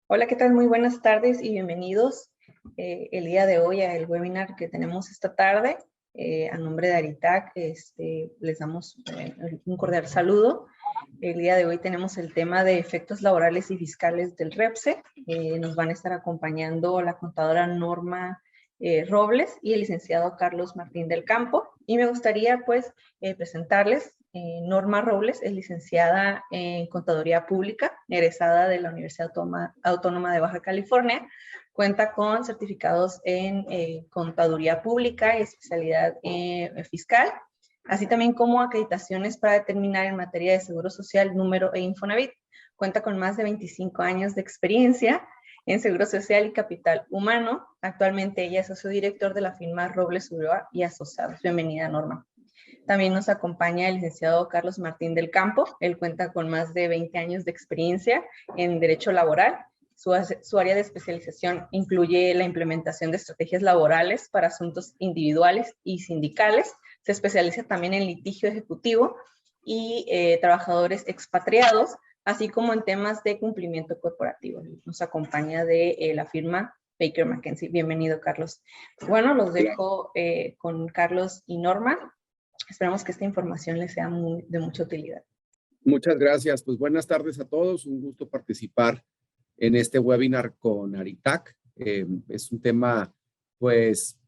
Hola, ¿qué tal? Muy buenas tardes y bienvenidos el día de hoy al webinar que tenemos esta tarde. A nombre de Aritac, les damos un cordial saludo. El día de hoy tenemos el tema de efectos laborales y fiscales del REPSE. Nos van a estar acompañando la contadora Norma Robles y el licenciado Carlos Martín del Campo. Y me gustaría pues presentarles. Norma Robles es licenciada en Contaduría Pública, egresada de la Universidad Autónoma de Baja California. Cuenta con certificados en Contaduría Pública y especialidad fiscal, así también como acreditaciones para determinar en materia de Seguro Social, Número e Infonavit. Cuenta con más de 25 años de experiencia en Seguro Social y Capital Humano. Actualmente ella es socio director de la firma Robles Ulloa y Asociados. Bienvenida, Norma. También nos acompaña el licenciado Carlos Martín del Campo. Él cuenta con más de 20 años de experiencia en Derecho Laboral. Su área de especialización incluye la implementación de estrategias laborales para asuntos individuales y sindicales. Se especializa también en litigio ejecutivo y trabajadores expatriados, así como en temas de cumplimiento corporativo. Nos acompaña de la firma Baker McKenzie. Bienvenido, Carlos. Bueno, los dejo con Carlos y Norma. Esperamos que esta información les sea de mucha utilidad. Muchas gracias. Pues buenas tardes a todos. Un gusto participar en este webinar con Aritac. Es un tema, pues,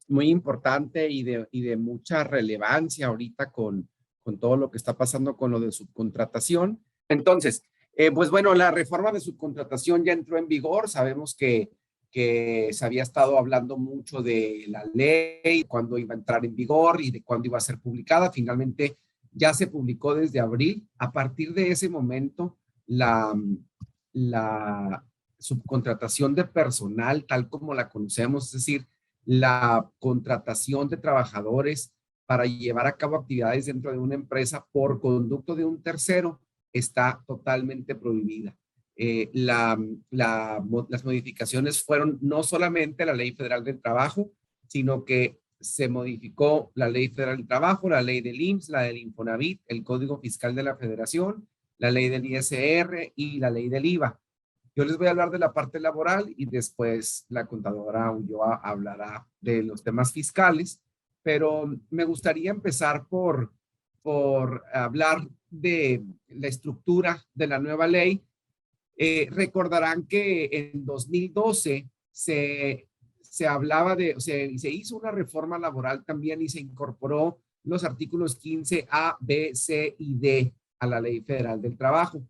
muy importante y de mucha relevancia ahorita con todo lo que está pasando con lo de subcontratación. Entonces, pues bueno, la reforma de subcontratación ya entró en vigor. Sabemos que se había estado hablando mucho de la ley, cuándo iba a entrar en vigor y de cuándo iba a ser publicada. Finalmente ya se publicó desde abril. A partir de ese momento, la subcontratación de personal, tal como la conocemos, es decir, la contratación de trabajadores para llevar a cabo actividades dentro de una empresa por conducto de un tercero, está totalmente prohibida. Las modificaciones fueron no solamente la Ley Federal del Trabajo, sino que se modificó la Ley Federal del Trabajo, la Ley del IMSS, la del Infonavit, el Código Fiscal de la Federación, la Ley del ISR y la Ley del IVA. Yo les voy a hablar de la parte laboral y después la contadora Ulloa hablará de los temas fiscales, pero me gustaría empezar por hablar de la estructura de la nueva ley. Recordarán que en 2012 se hablaba se hizo una reforma laboral también y se incorporó los artículos 15A, B, C y D a la Ley Federal del Trabajo.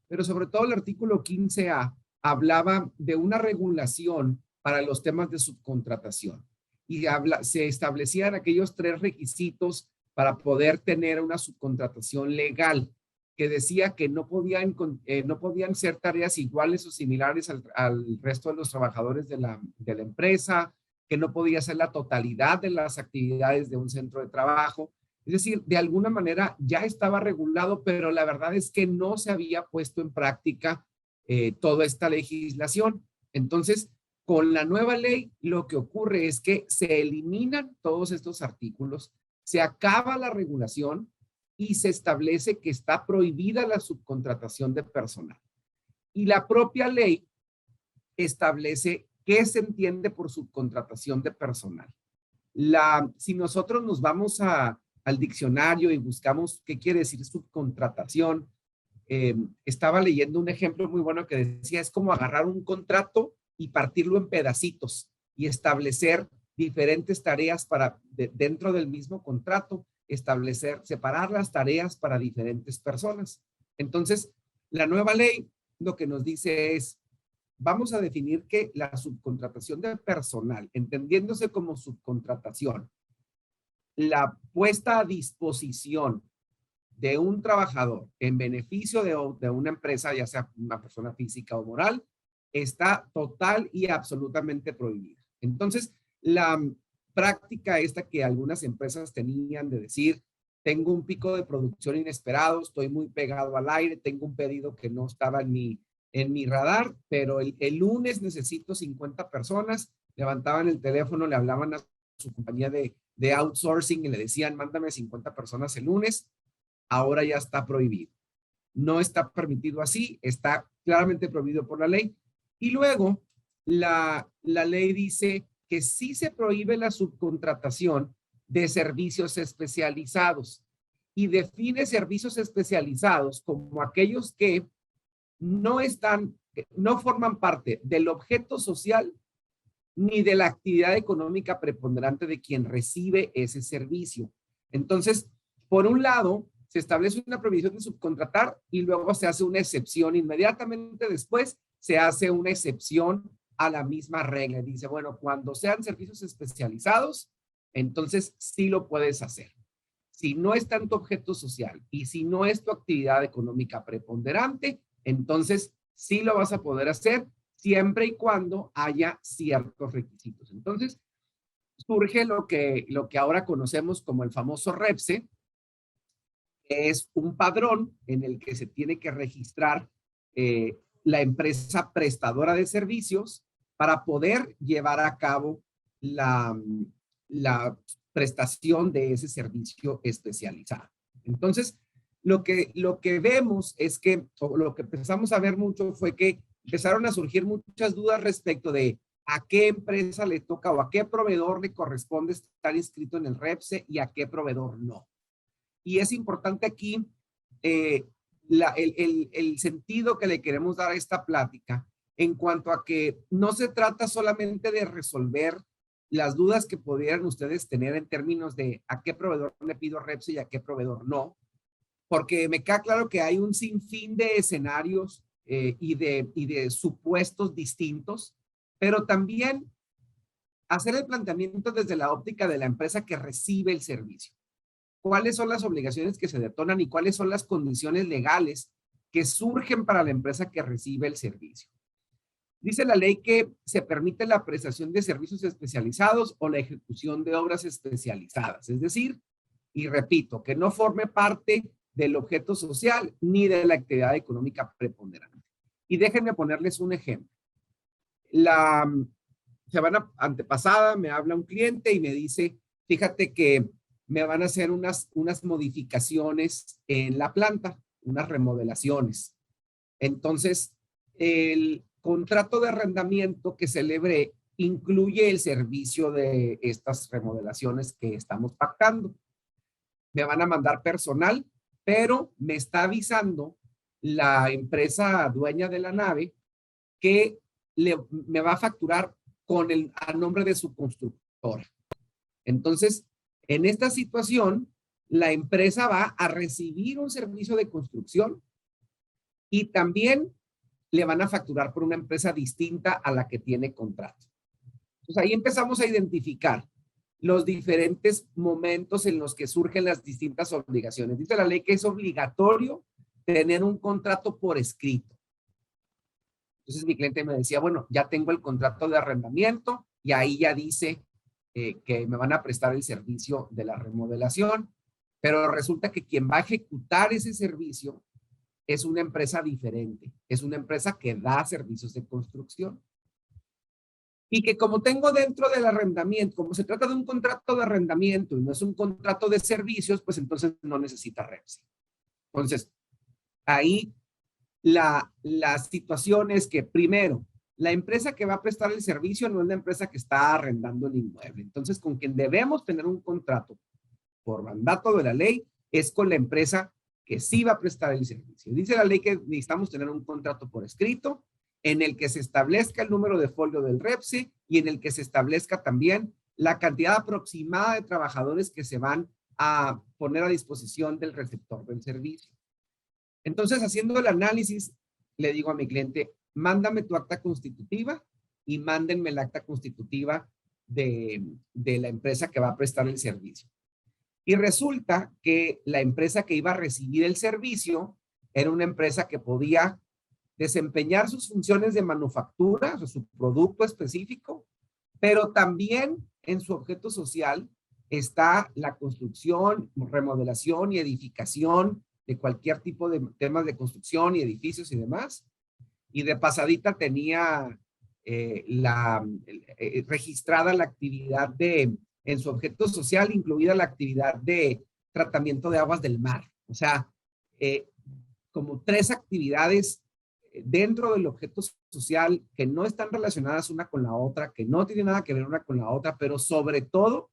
Pero sobre todo el artículo 15A hablaba de una regulación para los temas de subcontratación y se establecían aquellos 3 requisitos para poder tener una subcontratación legal, que decía que no podían ser tareas iguales o similares al resto de los trabajadores de la empresa, que no podía ser la totalidad de las actividades de un centro de trabajo. Es decir, de alguna manera ya estaba regulado, pero la verdad es que no se había puesto en práctica toda esta legislación. Entonces, con la nueva ley, lo que ocurre es que se eliminan todos estos artículos, se acaba la regulación y se establece que está prohibida la subcontratación de personal. Y la propia ley establece qué se entiende por subcontratación de personal. Si nosotros nos vamos al diccionario y buscamos qué quiere decir subcontratación, estaba leyendo un ejemplo muy bueno que decía, es como agarrar un contrato y partirlo en pedacitos y establecer diferentes tareas dentro del mismo contrato, separar las tareas para diferentes personas. Entonces, la nueva ley lo que nos dice es, vamos a definir que la subcontratación de personal, entendiéndose como subcontratación, la puesta a disposición de un trabajador en beneficio de una empresa, ya sea una persona física o moral, está total y absolutamente prohibida. Entonces, la práctica esta que algunas empresas tenían de decir, tengo un pico de producción inesperado, estoy muy pegado al aire, tengo un pedido que no estaba en mi radar, pero el lunes necesito 50 personas, levantaban el teléfono, le hablaban a su compañía de outsourcing y le decían, mándame 50 personas el lunes. Ahora ya está prohibido. No está permitido así, está claramente prohibido por la ley. Y luego, la ley dice que sí se prohíbe la subcontratación de servicios especializados y define servicios especializados como aquellos que no forman parte del objeto social ni de la actividad económica preponderante de quien recibe ese servicio. Entonces, por un lado, se establece una prohibición de subcontratar y luego se hace una excepción. Inmediatamente después se hace una excepción a la misma regla. Dice, bueno, cuando sean servicios especializados, entonces sí lo puedes hacer. Si no es tanto objeto social y si no es tu actividad económica preponderante, entonces sí lo vas a poder hacer siempre y cuando haya ciertos requisitos. Entonces, surge lo que ahora conocemos como el famoso REPSE, que es un padrón en el que se tiene que registrar la empresa prestadora de servicios para poder llevar a cabo la prestación de ese servicio especializado. Entonces, lo que vemos es que, o lo que empezamos a ver mucho fue que empezaron a surgir muchas dudas respecto de a qué empresa le toca o a qué proveedor le corresponde estar inscrito en el REPSE y a qué proveedor no. Y es importante aquí el sentido que le queremos dar a esta plática en cuanto a que no se trata solamente de resolver las dudas que pudieran ustedes tener en términos de a qué proveedor le pido REPSE y a qué proveedor no, porque me queda claro que hay un sinfín de escenarios y de supuestos distintos, pero también hacer el planteamiento desde la óptica de la empresa que recibe el servicio. ¿Cuáles son las obligaciones que se detonan y cuáles son las condiciones legales que surgen para la empresa que recibe el servicio? Dice la ley que se permite la prestación de servicios especializados o la ejecución de obras especializadas, es decir, y repito, que no forme parte del objeto social ni de la actividad económica preponderante. Y déjenme ponerles un ejemplo. La semana antepasada me habla un cliente y me dice, fíjate que me van a hacer unas modificaciones en la planta, unas remodelaciones. Entonces, el contrato de arrendamiento que celebré incluye el servicio de estas remodelaciones que estamos pactando. Me van a mandar personal, pero me está avisando la empresa dueña de la nave que me va a facturar a nombre de su constructora. Entonces, en esta situación, la empresa va a recibir un servicio de construcción y también le van a facturar por una empresa distinta a la que tiene contrato. Entonces, ahí empezamos a identificar los diferentes momentos en los que surgen las distintas obligaciones. Dice la ley que es obligatorio tener un contrato por escrito. Entonces mi cliente me decía, bueno, ya tengo el contrato de arrendamiento y ahí ya dice que me van a prestar el servicio de la remodelación, pero resulta que quien va a ejecutar ese servicio es una empresa diferente, es una empresa que da servicios de construcción. Y que como tengo dentro del arrendamiento, como se trata de un contrato de arrendamiento y no es un contrato de servicios, pues entonces no necesita REPSE. Entonces, ahí la situación es que primero, la empresa que va a prestar el servicio no es la empresa que está arrendando el inmueble. Entonces, con quien debemos tener un contrato por mandato de la ley es con la empresa que sí va a prestar el servicio. Dice la ley que necesitamos tener un contrato por escrito en el que se establezca el número de folio del REPSE y en el que se establezca también la cantidad aproximada de trabajadores que se van a poner a disposición del receptor del servicio. Entonces, haciendo el análisis, le digo a mi cliente, mándame tu acta constitutiva y mándenme el acta constitutiva de la empresa que va a prestar el servicio. Y resulta que la empresa que iba a recibir el servicio era una empresa que podía desempeñar sus funciones de manufactura, o sea, su producto específico, pero también en su objeto social está la construcción, remodelación y edificación de cualquier tipo de temas de construcción y edificios y demás. Y de pasadita tenía registrada la actividad en su objeto social, incluida la actividad de tratamiento de aguas del mar. O sea, como 3 actividades dentro del objeto social que no están relacionadas una con la otra, que no tienen nada que ver una con la otra, pero sobre todo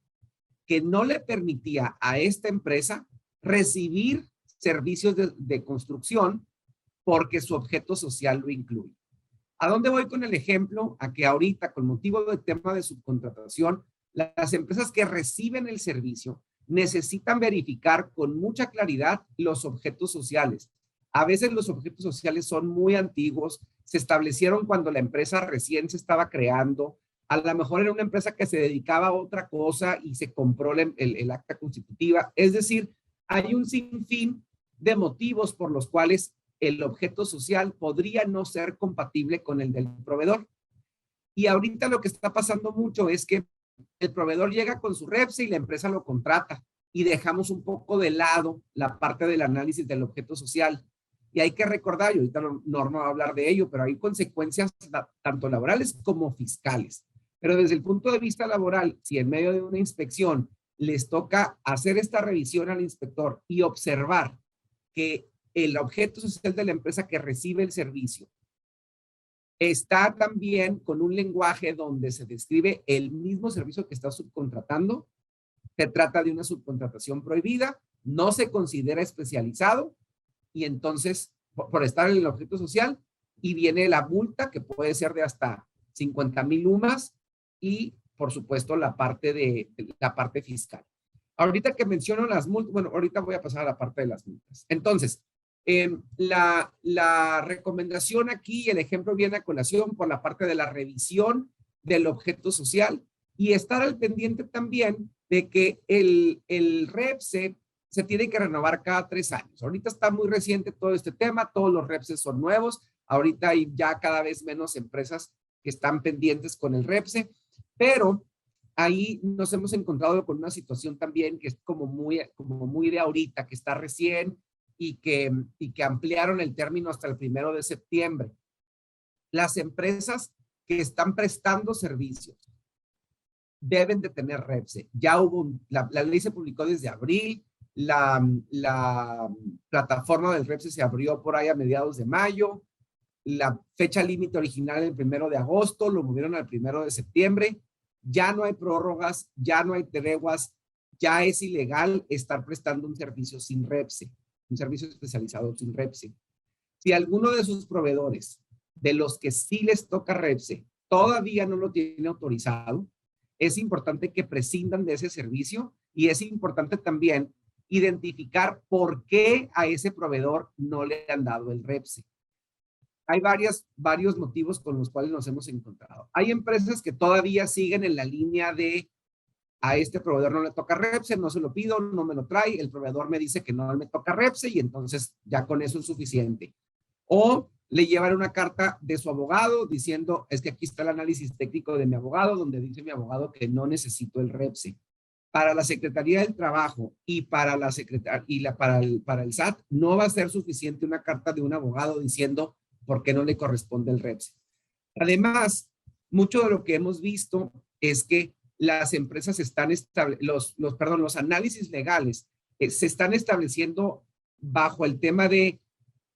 que no le permitía a esta empresa recibir servicios de construcción porque su objeto social lo incluye. ¿A dónde voy con el ejemplo? A que ahorita, con motivo del tema de subcontratación, las empresas que reciben el servicio necesitan verificar con mucha claridad los objetos sociales. A veces los objetos sociales son muy antiguos, se establecieron cuando la empresa recién se estaba creando, a lo mejor era una empresa que se dedicaba a otra cosa y se compró el acta constitutiva. Es decir, hay un sinfín de motivos por los cuales el objeto social podría no ser compatible con el del proveedor. Y ahorita lo que está pasando mucho es que el proveedor llega con su REPSE y la empresa lo contrata y dejamos un poco de lado la parte del análisis del objeto social. Y hay que recordar, y ahorita Norma va a hablar de ello, pero hay consecuencias tanto laborales como fiscales. Pero desde el punto de vista laboral, si en medio de una inspección les toca hacer esta revisión al inspector y observar que el objeto social de la empresa que recibe el servicio está también con un lenguaje donde se describe el mismo servicio que está subcontratando, se trata de una subcontratación prohibida, no se considera especializado y entonces por estar en el objeto social y viene la multa que puede ser de hasta 50,000 UMAS y por supuesto la parte fiscal. Ahorita que menciono las multas, bueno, ahorita voy a pasar a la parte de las multas. Entonces, la recomendación aquí, el ejemplo viene a colación por la parte de la revisión del objeto social y estar al pendiente también de que el REPSE se tiene que renovar cada 3 años. Ahorita está muy reciente todo este tema, todos los REPSE son nuevos, ahorita hay ya cada vez menos empresas que están pendientes con el REPSE, pero ahí nos hemos encontrado con una situación también que es como muy de ahorita, que está recién y que ampliaron el término hasta el 1 de septiembre. Las empresas que están prestando servicios deben de tener REPSE. Ya hubo, la ley se publicó desde abril, la plataforma del REPSE se abrió por ahí a mediados de mayo, la fecha límite original el 1 de agosto, lo movieron al 1 de septiembre, ya no hay prórrogas, ya no hay treguas, ya es ilegal estar prestando un servicio sin REPSE, un servicio especializado sin REPSE. Si alguno de sus proveedores, de los que sí les toca REPSE, todavía no lo tiene autorizado, es importante que prescindan de ese servicio y es importante también identificar por qué a ese proveedor no le han dado el REPSE. Hay varios motivos con los cuales nos hemos encontrado. Hay empresas que todavía siguen en la línea de a este proveedor no le toca REPSE, no se lo pido, no me lo trae, el proveedor me dice que no me toca REPSE y entonces ya con eso es suficiente. O le llevan una carta de su abogado diciendo, es que aquí está el análisis técnico de mi abogado, donde dice mi abogado que no necesito el REPSE. Para la Secretaría del Trabajo y para el SAT no va a ser suficiente una carta de un abogado diciendo por qué no le corresponde el REPSE. Además, mucho de lo que hemos visto es que las empresas están los análisis legales se están estableciendo bajo el tema de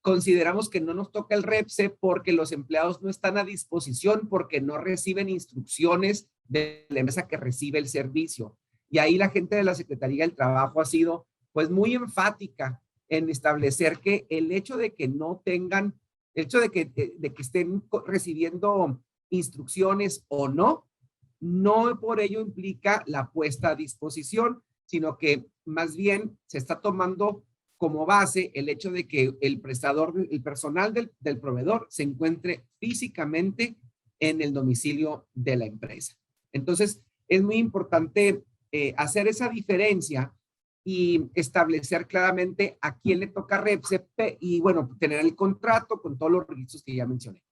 consideramos que no nos toca el REPSE porque los empleados no están a disposición porque no reciben instrucciones de la empresa que recibe el servicio. Y ahí la gente de la Secretaría del Trabajo ha sido pues muy enfática en establecer que el hecho de que no tengan, el hecho de que estén recibiendo instrucciones o no, no por ello implica la puesta a disposición, sino que más bien se está tomando como base el hecho de que el personal del proveedor se encuentre físicamente en el domicilio de la empresa. Entonces, es muy importante hacer esa diferencia y establecer claramente a quién le toca REPSE y, bueno, tener el contrato con todos los requisitos que ya mencioné.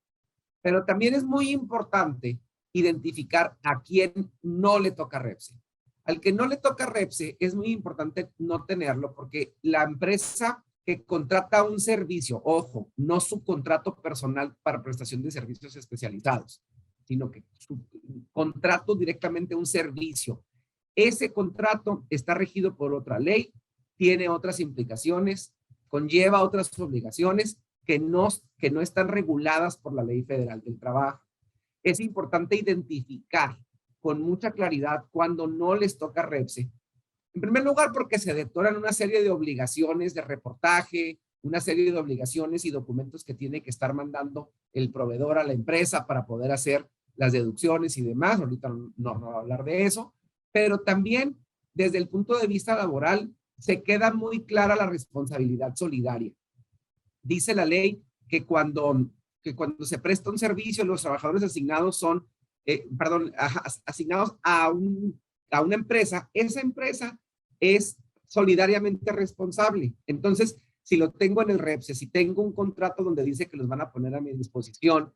Pero también es muy importante identificar a quién no le toca REPSE. Al que no le toca REPSE es muy importante no tenerlo porque la empresa que contrata un servicio, ojo, no su contrato personal para prestación de servicios especializados, sino que su contrato directamente un servicio. Ese contrato está regido por otra ley, tiene otras implicaciones, conlleva otras obligaciones que no están reguladas por la Ley Federal del Trabajo. Es importante identificar con mucha claridad cuando no les toca REPSE. En primer lugar, porque se detonan una serie de obligaciones de reportaje, una serie de obligaciones y documentos que tiene que estar mandando el proveedor a la empresa para poder hacer las deducciones y demás. Ahorita no voy a hablar de eso, pero también desde el punto de vista laboral se queda muy clara la responsabilidad solidaria. Dice la ley que cuando se presta un servicio, los trabajadores asignados son, asignados a una empresa, esa empresa es solidariamente responsable. Entonces, si lo tengo en el REPSE, si tengo un contrato donde dice que los van a poner a mi disposición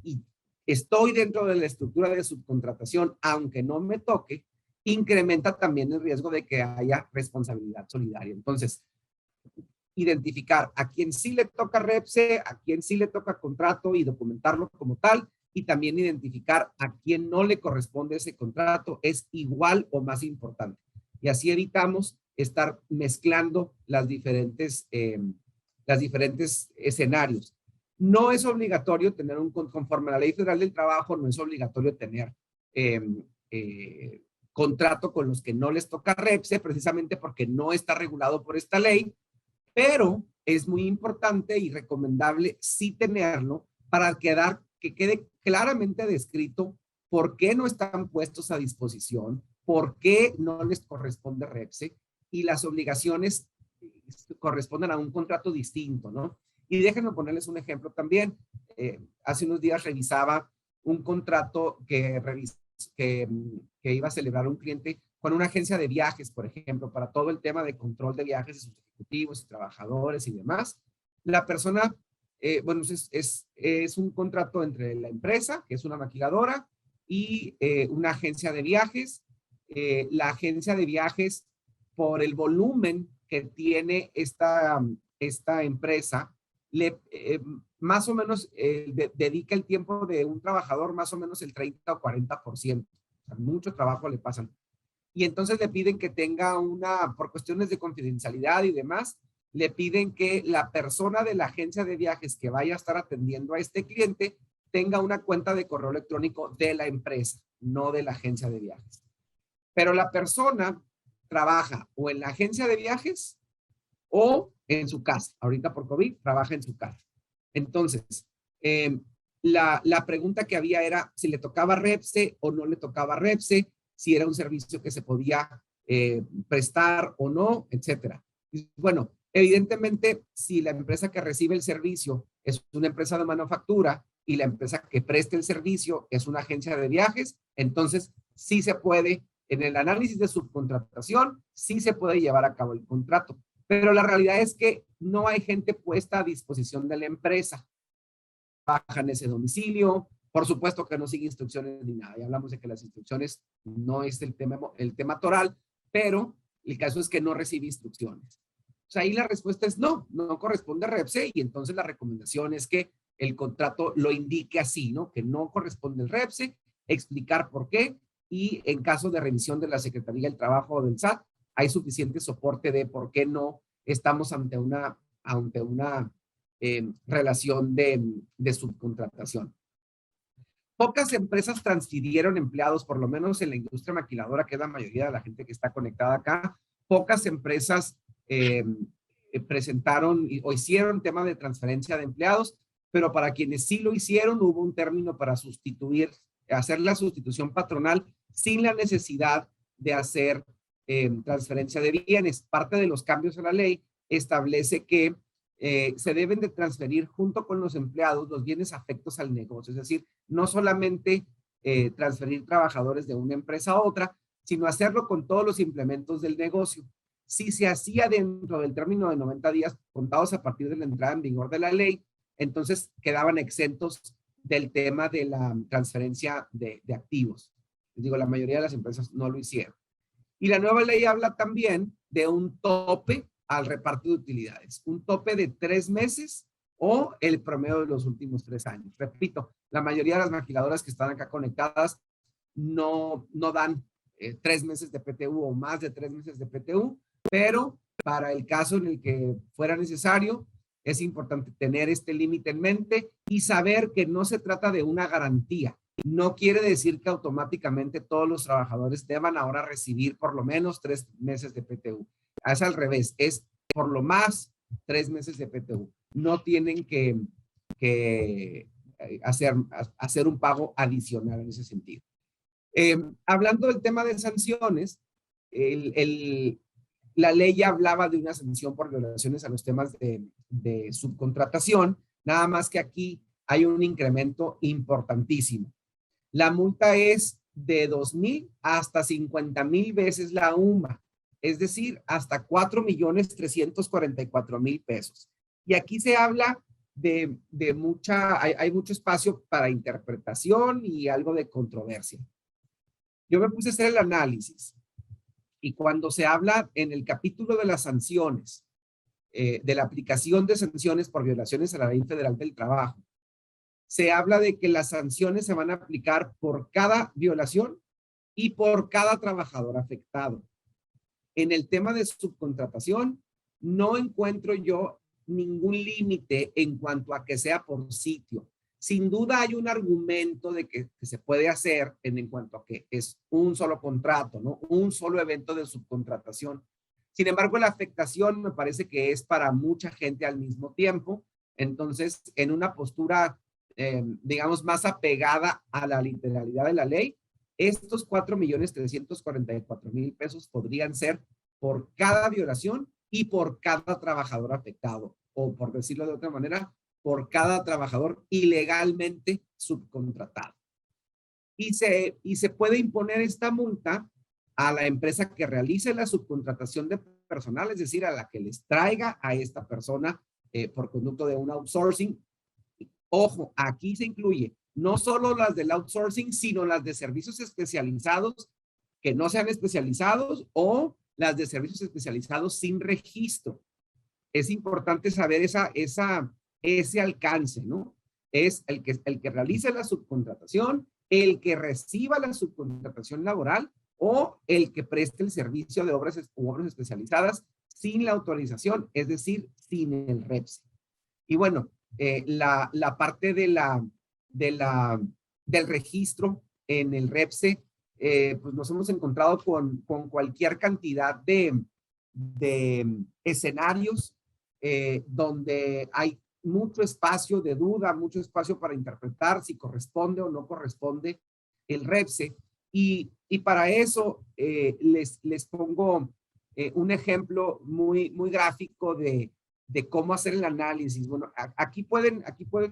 y estoy dentro de la estructura de subcontratación, aunque no me toque, incrementa también el riesgo de que haya responsabilidad solidaria. Entonces, identificar a quien sí le toca REPSE, a quien sí le toca contrato y documentarlo como tal, y también identificar a quien no le corresponde ese contrato es igual o más importante. Y así evitamos estar mezclando las diferentes escenarios. No es obligatorio tener conforme a la Ley Federal del Trabajo, no es obligatorio tener contrato con los que no les toca REPSE, precisamente porque no está regulado por esta ley, pero es muy importante y recomendable sí tenerlo para que quede claramente descrito por qué no están puestos a disposición, por qué no les corresponde REPSE y las obligaciones corresponden a un contrato distinto, ¿no? Y déjenme ponerles un ejemplo también. Hace unos días revisaba un contrato que iba a celebrar un cliente con una agencia de viajes, por ejemplo, para todo el tema de control de viajes de sus ejecutivos y trabajadores y demás. La persona, bueno, es un contrato entre la empresa, que es una maquiladora, y una agencia de viajes. La agencia de viajes, por el volumen que tiene esta empresa, más o menos dedica el tiempo de un trabajador más o menos el 30 o 40%. O sea, mucho trabajo le pasan. Y entonces le piden que tenga por cuestiones de confidencialidad y demás, le piden que la persona de la agencia de viajes que vaya a estar atendiendo a este cliente tenga una cuenta de correo electrónico de la empresa, no de la agencia de viajes. Pero la persona trabaja o en la agencia de viajes o en su casa. Ahorita por COVID trabaja en su casa. Entonces, la pregunta que había era si le tocaba REPSE o no le tocaba REPSE, si era un servicio que se podía prestar o no, etcétera. Y bueno, evidentemente, si la empresa que recibe el servicio es una empresa de manufactura y la empresa que presta el servicio es una agencia de viajes, entonces sí se puede, en el análisis de subcontratación, sí se puede llevar a cabo el contrato. Pero la realidad es que no hay gente puesta a disposición de la empresa. Trabaja en ese domicilio. Por supuesto que no sigue instrucciones ni nada. Ya hablamos de que las instrucciones no es el tema toral, pero el caso es que no recibe instrucciones. O sea, ahí la respuesta es no corresponde a REPSE y entonces la recomendación es que el contrato lo indique así, ¿no? Que no corresponde al REPSE, explicar por qué y en caso de revisión de la Secretaría del Trabajo o del SAT, hay suficiente soporte de por qué no estamos ante una relación de subcontratación. Pocas empresas transfirieron empleados, por lo menos en la industria maquiladora, que es la mayoría de la gente que está conectada acá. Pocas empresas presentaron o hicieron tema de transferencia de empleados, pero para quienes sí lo hicieron, hubo un término para hacer la sustitución patronal sin la necesidad de hacer transferencia de bienes. Parte de los cambios a la ley establece que se deben de transferir junto con los empleados los bienes afectos al negocio. Es decir, no solamente transferir trabajadores de una empresa a otra, sino hacerlo con todos los implementos del negocio. Si se hacía dentro del término de 90 días contados a partir de la entrada en vigor de la ley, entonces quedaban exentos del tema de la transferencia de activos. Les digo, la mayoría de las empresas no lo hicieron. Y la nueva ley habla también de un tope al reparto de utilidades, un tope de 3 meses o el promedio de los últimos 3 años. Repito, la mayoría de las maquiladoras que están acá conectadas no dan 3 meses de PTU o más de 3 meses de PTU, pero para el caso en el que fuera necesario, Es importante tener este límite en mente y saber que no se trata de una garantía. No quiere decir que automáticamente todos los trabajadores deban ahora recibir por lo menos 3 meses de PTU. Es al revés, es por lo más 3 meses de PTU. No tienen que hacer un pago adicional en ese sentido. Hablando del tema de sanciones, la ley ya hablaba de una sanción por violaciones a los temas de subcontratación, nada más que aquí hay un incremento importantísimo. La multa es de 2,000 hasta 50,000 veces la UMA, es decir, hasta 4,344,000 pesos. Y aquí se habla de hay mucho espacio para interpretación y algo de controversia. Yo me puse a hacer el análisis y cuando se habla en el capítulo de las sanciones, de la aplicación de sanciones por violaciones a la Ley Federal del Trabajo, se habla de que las sanciones se van a aplicar por cada violación y por cada trabajador afectado. En el tema de subcontratación, no encuentro yo ningún límite en cuanto a que sea por sitio. Sin duda hay un argumento de que se puede hacer en cuanto a que es un solo contrato, ¿no? Un solo evento de subcontratación. Sin embargo, la afectación me parece que es para mucha gente al mismo tiempo. Entonces, en una postura, digamos, más apegada a la literalidad de la ley, estos 4,344,000 pesos podrían ser por cada violación y por cada trabajador afectado, o por decirlo de otra manera, por cada trabajador ilegalmente subcontratado. Y se puede imponer esta multa a la empresa que realice la subcontratación de personal, es decir, a la que les traiga a esta persona por conducto de un outsourcing. Ojo, aquí se incluye no solo las del outsourcing, sino las de servicios especializados que no sean especializados o las de servicios especializados sin registro. Es importante saber ese alcance, ¿no? Es el que realice la subcontratación, el que reciba la subcontratación laboral o el que preste el servicio de obras especializadas sin la autorización, es decir, sin el REPSE. Y bueno, la parte del registro en el REPSE, pues nos hemos encontrado con cualquier cantidad de escenarios donde hay mucho espacio de duda, mucho espacio para interpretar si corresponde o no corresponde el REPSE. Y para eso les pongo un ejemplo muy gráfico de cómo hacer el análisis. Bueno, aquí pueden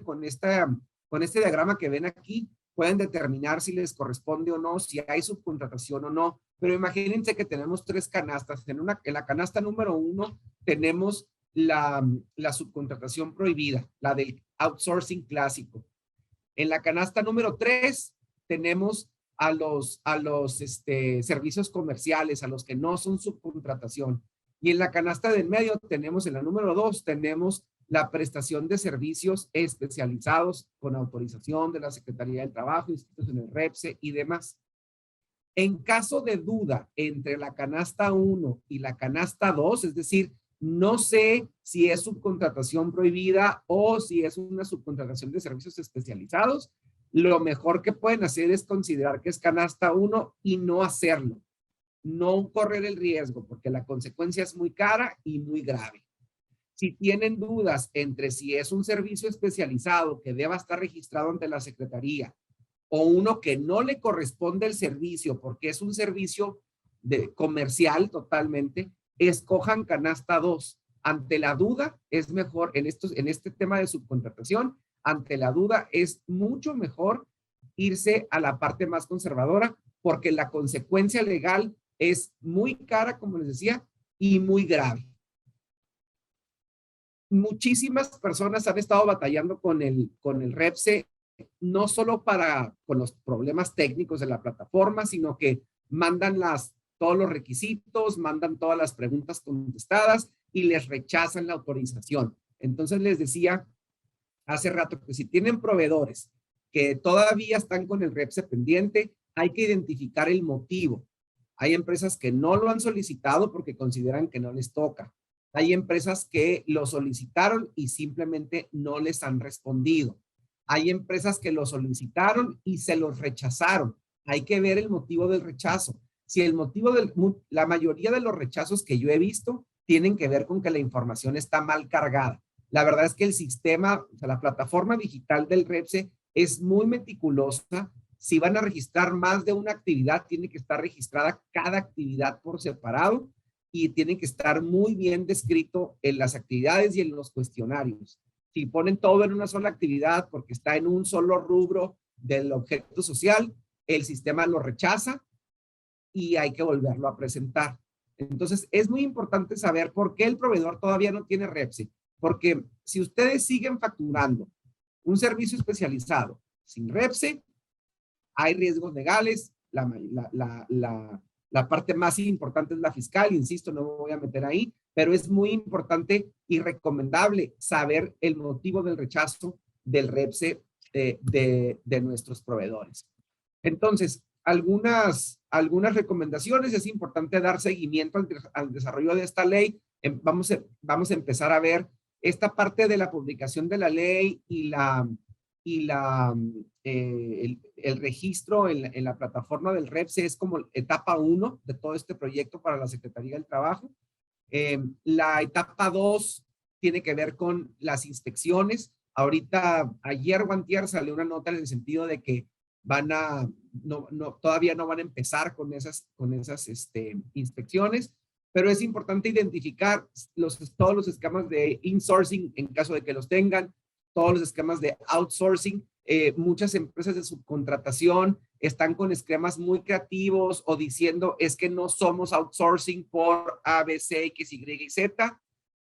con este diagrama que ven aquí, pueden determinar si les corresponde o no, si hay subcontratación o no. Pero imagínense que tenemos 3 canastas. En la canasta número 1 tenemos la subcontratación prohibida, la del outsourcing clásico. En la canasta número 3 tenemos a los servicios comerciales, a los que no son subcontratación. Y en la canasta del medio tenemos, en la número 2, tenemos la prestación de servicios especializados con autorización de la Secretaría del Trabajo, inscritos en el REPSE y demás. En caso de duda entre la canasta 1 y la canasta 2, es decir, no sé si es subcontratación prohibida o si es una subcontratación de servicios especializados, lo mejor que pueden hacer es considerar que es canasta 1 y no hacerlo. No correr el riesgo porque la consecuencia es muy cara y muy grave. Si tienen dudas entre si es un servicio especializado que deba estar registrado ante la Secretaría o uno que no le corresponde el servicio porque es un servicio comercial totalmente, escojan canasta 2. Ante la duda es mejor, en este tema de subcontratación, ante la duda es mucho mejor irse a la parte más conservadora porque la consecuencia legal es muy cara, como les decía, y muy grave. Muchísimas personas han estado batallando con el REPSE, no solo con los problemas técnicos de la plataforma, sino que mandan todos los requisitos, mandan todas las preguntas contestadas y les rechazan la autorización. Entonces les decía hace rato que si tienen proveedores que todavía están con el REPSE pendiente, hay que identificar el motivo. Hay empresas que no lo han solicitado porque consideran que no les toca. Hay empresas que lo solicitaron y simplemente no les han respondido. Hay empresas que lo solicitaron y se los rechazaron. Hay que ver el motivo del rechazo. Si el motivo la mayoría de los rechazos que yo he visto tienen que ver con que la información está mal cargada. La verdad es que el sistema, o sea, la plataforma digital del REPSE es muy meticulosa. Si van a registrar más de una actividad, tiene que estar registrada cada actividad por separado y tiene que estar muy bien descrito en las actividades y en los cuestionarios. Si ponen todo en una sola actividad porque está en un solo rubro del objeto social, el sistema lo rechaza y hay que volverlo a presentar. Entonces, es muy importante saber por qué el proveedor todavía no tiene REPSE. Porque si ustedes siguen facturando un servicio especializado sin REPSE, hay riesgos legales. La parte más importante es la fiscal, insisto, no me voy a meter ahí, pero es muy importante y recomendable saber el motivo del rechazo del REPSE de nuestros proveedores. Entonces, algunas recomendaciones. Es importante dar seguimiento al desarrollo de esta ley. Vamos a empezar a ver esta parte de la publicación de la ley y el registro en la plataforma del REPSE es como etapa 1 de todo este proyecto para la Secretaría del Trabajo. La etapa 2 tiene que ver con las inspecciones. Ahorita, ayer o antier salió una nota en el sentido de que todavía no van a empezar con esas inspecciones, pero es importante identificar todos los esquemas de insourcing en caso de que los tengan, todos los esquemas de outsourcing. Muchas empresas de subcontratación están con esquemas muy creativos o diciendo es que no somos outsourcing por A, B, C, X, Y y Z.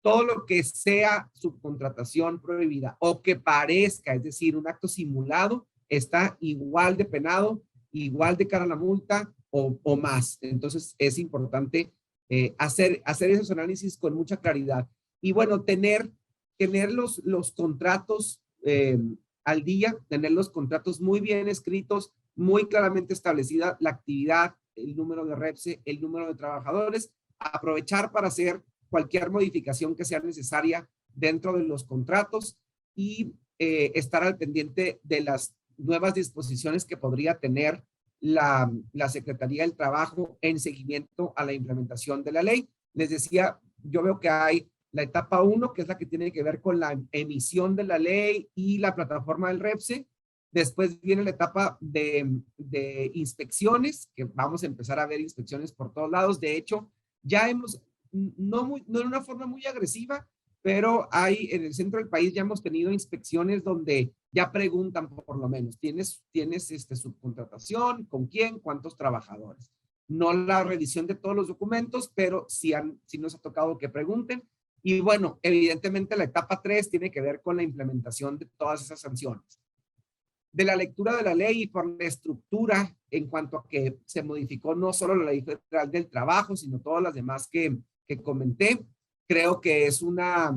Todo lo que sea subcontratación prohibida o que parezca, es decir, un acto simulado, está igual de penado, igual de cara a la multa o más. Entonces es importante hacer esos análisis con mucha claridad. Y bueno, tener los contratos al día, tener los contratos muy bien escritos, muy claramente establecida la actividad, el número de REPSE, el número de trabajadores, aprovechar para hacer cualquier modificación que sea necesaria dentro de los contratos y estar al pendiente de las nuevas disposiciones que podría tener la Secretaría del Trabajo en seguimiento a la implementación de la ley. Les decía, yo veo que hay la etapa 1, que es la que tiene que ver con la emisión de la ley y la plataforma del REPSE. Después viene la etapa de inspecciones, que vamos a empezar a ver inspecciones por todos lados. De hecho, ya hemos, no en una forma muy agresiva, pero en el centro del país ya hemos tenido inspecciones donde ya preguntan por lo menos, ¿tienes subcontratación? ¿Con quién? ¿Cuántos trabajadores? No la revisión de todos los documentos, pero sí nos ha tocado que pregunten. Y bueno, evidentemente la etapa 3 tiene que ver con la implementación de todas esas sanciones. De la lectura de la ley y por la estructura en cuanto a que se modificó no solo la Ley Federal del Trabajo, sino todas las demás que comenté, creo que es una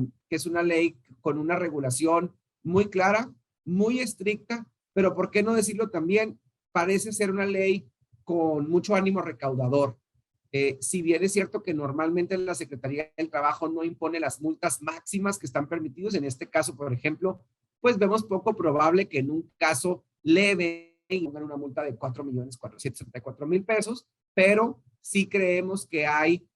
ley con una regulación muy clara, muy estricta, pero ¿por qué no decirlo también? Parece ser una ley con mucho ánimo recaudador. Si bien es cierto que normalmente la Secretaría del Trabajo no impone las multas máximas que están permitidas, en este caso, por ejemplo, pues vemos poco probable que en un caso leve pongan una multa de 4.464.000 pesos, pero sí creemos que hay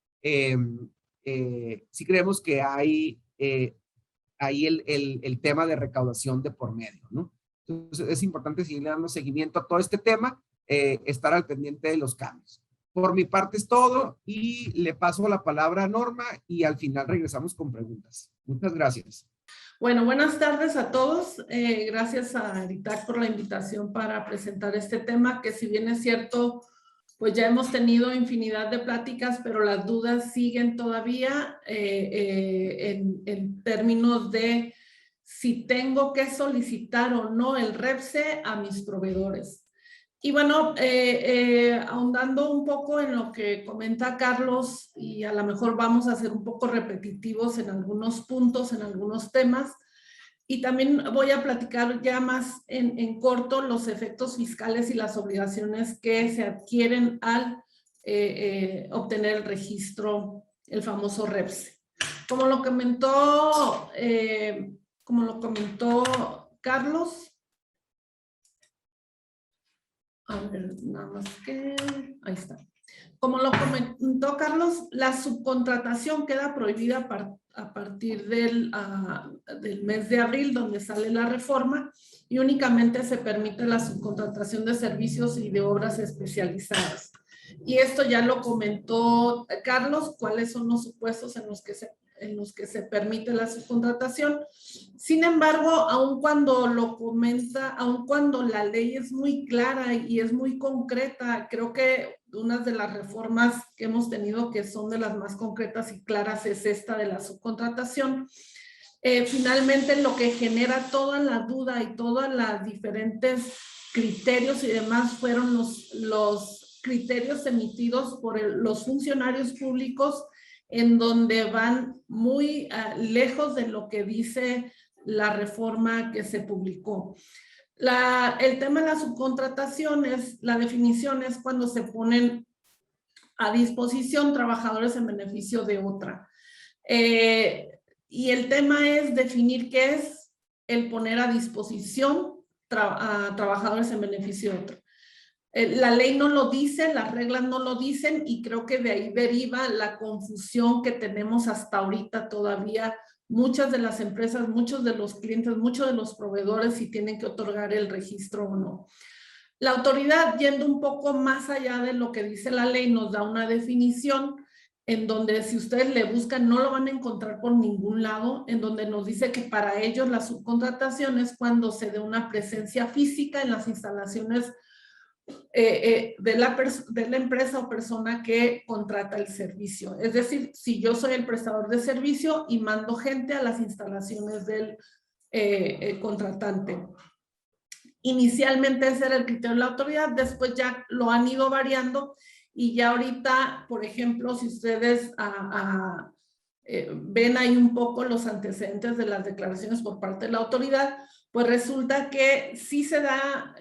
ahí el tema de recaudación de por medio, ¿no? Entonces es importante seguir dando seguimiento a todo este tema, estar al pendiente de los cambios. Por mi parte es todo y le paso la palabra a Norma y al final regresamos con preguntas. Muchas gracias. Bueno, buenas tardes a todos. Gracias a Aritac por la invitación para presentar este tema, que si bien es cierto, pues ya hemos tenido infinidad de pláticas, pero las dudas siguen todavía en términos de si tengo que solicitar o no el REPSE a mis proveedores. Y bueno, ahondando un poco en lo que comenta Carlos, y a lo mejor vamos a ser un poco repetitivos en algunos puntos, en algunos temas, y también voy a platicar ya más en corto los efectos fiscales y las obligaciones que se adquieren al obtener el registro, el famoso REPSE. Como lo comentó Carlos. A ver, nada más que... Ahí está. Como lo comentó Carlos, la subcontratación queda prohibida a partir del mes de abril, donde sale la reforma, y únicamente se permite la subcontratación de servicios y de obras especializadas. Y esto ya lo comentó Carlos, cuáles son los supuestos en los que se permite la subcontratación. Sin embargo, aun cuando lo comenta, aun cuando la ley es muy clara y es muy concreta, creo que una de las reformas que hemos tenido que son de las más concretas y claras es esta de la subcontratación. Finalmente, lo que genera toda la duda y todos los diferentes criterios y demás fueron los criterios emitidos por los funcionarios públicos, en donde van muy lejos de lo que dice la reforma que se publicó. El tema de las subcontrataciones, la definición es cuando se ponen a disposición trabajadores en beneficio de otra. Y el tema es definir qué es el poner a disposición a trabajadores en beneficio de otra. La ley no lo dice, las reglas no lo dicen, y creo que de ahí deriva la confusión que tenemos hasta ahorita todavía. Muchas de las empresas, muchos de los clientes, muchos de los proveedores, si tienen que otorgar el registro o no. La autoridad, yendo un poco más allá de lo que dice la ley, nos da una definición en donde, si ustedes le buscan, no lo van a encontrar por ningún lado, en donde nos dice que para ellos la subcontratación es cuando se dé una presencia física en las instalaciones de la empresa o persona que contrata el servicio. Es decir, si yo soy el prestador de servicio y mando gente a las instalaciones del contratante. Inicialmente ese era el criterio de la autoridad, después ya lo han ido variando, y ya ahorita, por ejemplo, si ustedes ven ahí un poco los antecedentes de las declaraciones por parte de la autoridad, pues resulta que sí se da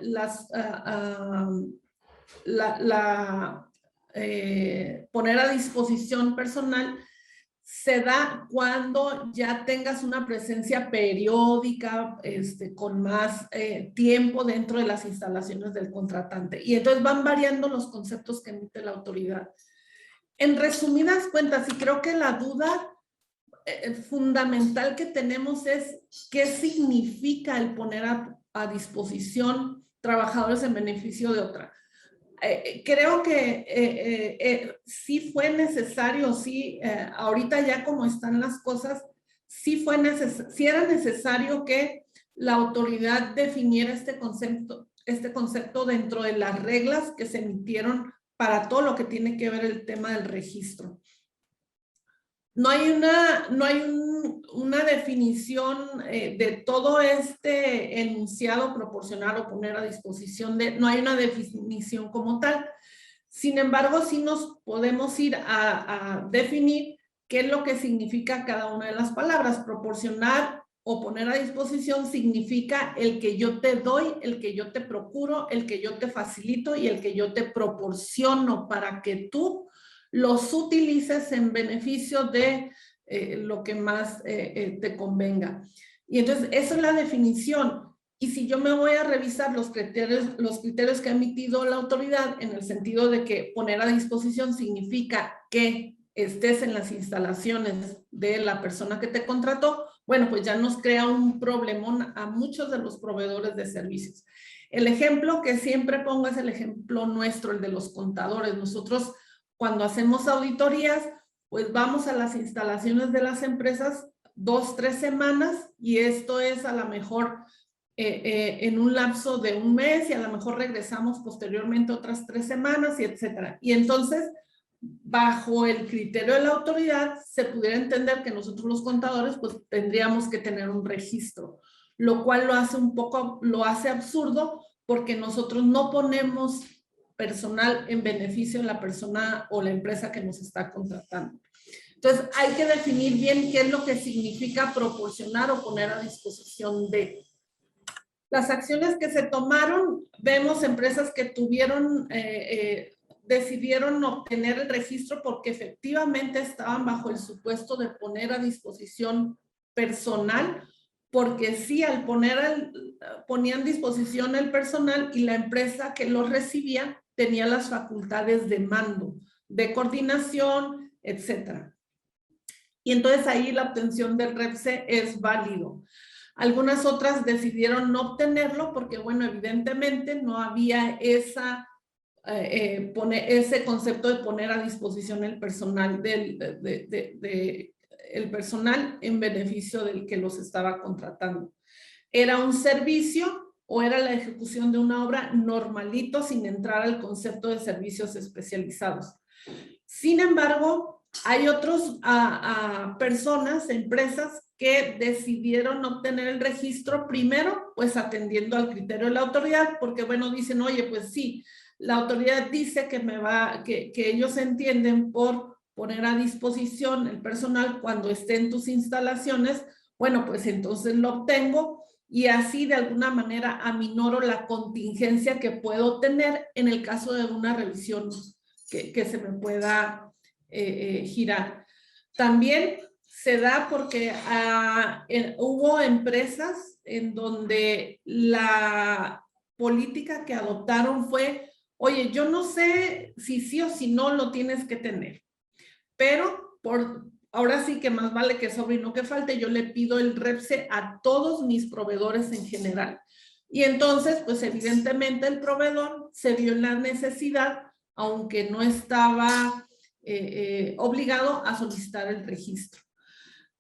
poner a disposición personal, se da cuando ya tengas una presencia periódica, con más tiempo dentro de las instalaciones del contratante. Y entonces van variando los conceptos que emite la autoridad. En resumidas cuentas, y creo que la duda fundamental que tenemos es qué significa el poner a disposición trabajadores en beneficio de otra. Creo que sí fue necesario, sí, ahorita ya como están las cosas, sí era necesario que la autoridad definiera este concepto dentro de las reglas que se emitieron para todo lo que tiene que ver el tema del registro. No hay una definición de todo este enunciado proporcional o poner a disposición no hay una definición como tal. Sin embargo, sí nos podemos ir a definir qué es lo que significa cada una de las palabras. Proporcionar o poner a disposición significa el que yo te doy, el que yo te procuro, el que yo te facilito y el que yo te proporciono para que tú los utilices en beneficio de lo que más te convenga. Y entonces, esa es la definición. Y si yo me voy a revisar los criterios que ha emitido la autoridad, en el sentido de que poner a disposición significa que estés en las instalaciones de la persona que te contrató, bueno, pues ya nos crea un problemón a muchos de los proveedores de servicios. El ejemplo que siempre pongo es el ejemplo nuestro, el de los contadores. Nosotros, cuando hacemos auditorías, pues vamos a las instalaciones de las empresas 2, 3 semanas, y esto es a lo mejor en un lapso de un mes, y a lo mejor regresamos posteriormente otras 3 semanas, y etcétera. Y entonces, bajo el criterio de la autoridad, se pudiera entender que nosotros los contadores pues tendríamos que tener un registro, lo cual lo hace absurdo, porque nosotros no ponemos personal en beneficio de la persona o la empresa que nos está contratando. Entonces, hay que definir bien qué es lo que significa proporcionar o poner a disposición de. Las acciones que se tomaron, vemos empresas que tuvieron decidieron obtener el registro porque efectivamente estaban bajo el supuesto de poner a disposición personal, porque sí, al ponían a disposición el personal y la empresa que los recibía tenía las facultades de mando, de coordinación, etcétera. Y entonces ahí la obtención del REPSE es válido. Algunas otras decidieron no obtenerlo porque, bueno, evidentemente no había ese concepto de poner a disposición el personal el personal en beneficio del que los estaba contratando. Era un servicio o era la ejecución de una obra normalito sin entrar al concepto de servicios especializados. Sin embargo, hay otras personas, empresas que decidieron obtener el registro primero, pues atendiendo al criterio de la autoridad, porque bueno, dicen, oye, pues sí, la autoridad dice que ellos entienden por poner a disposición el personal cuando esté en tus instalaciones, bueno, pues entonces lo obtengo y así de alguna manera aminoro la contingencia que puedo tener en el caso de una revisión que se me pueda girar. También se da porque hubo empresas en donde la política que adoptaron fue, oye, yo no sé si sí o si no lo tienes que tener, pero ahora sí que más vale que sobre y no que falte, yo le pido el REPSE a todos mis proveedores en general. Y entonces, pues evidentemente el proveedor se vio en la necesidad, aunque no estaba obligado a solicitar el registro.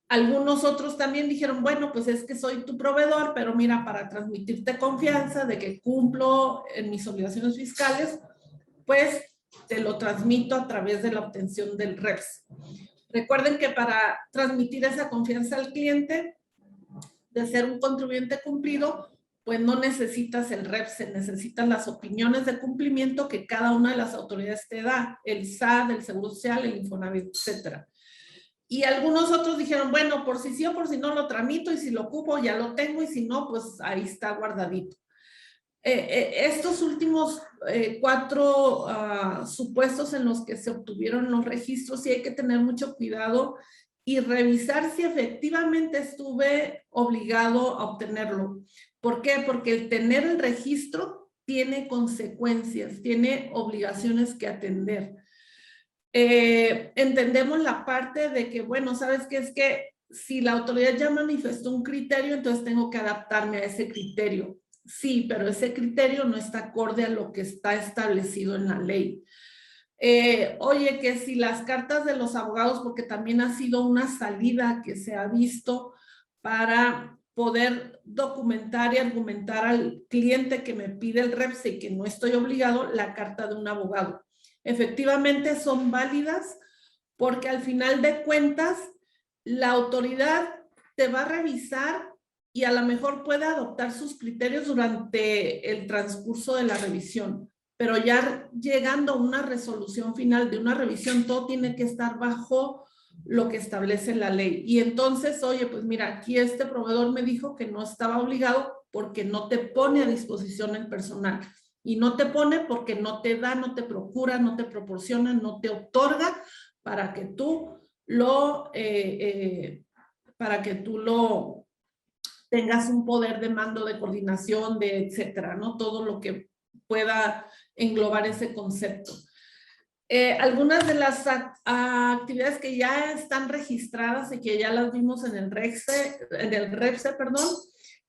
Algunos otros también dijeron, bueno, pues es que soy tu proveedor, pero mira, para transmitirte confianza de que cumplo en mis obligaciones fiscales, pues te lo transmito a través de la obtención del REPS. Recuerden que para transmitir esa confianza al cliente, de ser un contribuyente cumplido, pues no necesitas el REPS, se necesitan las opiniones de cumplimiento que cada una de las autoridades te da, el SAT, el Seguro Social, el Infonavit, etcétera. Y algunos otros dijeron, bueno, por si sí o por si no lo tramito y si lo ocupo ya lo tengo y si no, pues ahí está guardadito. Estos últimos 4 supuestos en los que se obtuvieron los registros, sí hay que tener mucho cuidado y revisar si efectivamente estuve obligado a obtenerlo. ¿Por qué? Porque el tener el registro tiene consecuencias, tiene obligaciones que atender. Entendemos la parte de que, bueno, ¿sabes qué? Es que si la autoridad ya manifestó un criterio, entonces tengo que adaptarme a ese criterio. Sí, pero ese criterio no está acorde a lo que está establecido en la ley. Oye, que si las cartas de los abogados, porque también ha sido una salida que se ha visto para poder documentar y argumentar al cliente que me pide el REPS y que no estoy obligado, la carta de un abogado. Efectivamente son válidas porque al final de cuentas la autoridad te va a revisar y a lo mejor puede adoptar sus criterios durante el transcurso de la revisión, pero ya llegando a una resolución final de una revisión, todo tiene que estar bajo lo que establece la ley. Y entonces, oye, pues mira, aquí este proveedor me dijo que no estaba obligado porque no te pone a disposición el personal. Y no te pone porque no te da, no te procura, no te proporciona, no te otorga para que tú lo tengas un poder de mando, de coordinación, de etcétera, ¿no? Todo lo que pueda englobar ese concepto. Algunas de las actividades que ya están registradas y que ya las vimos en el REPSE,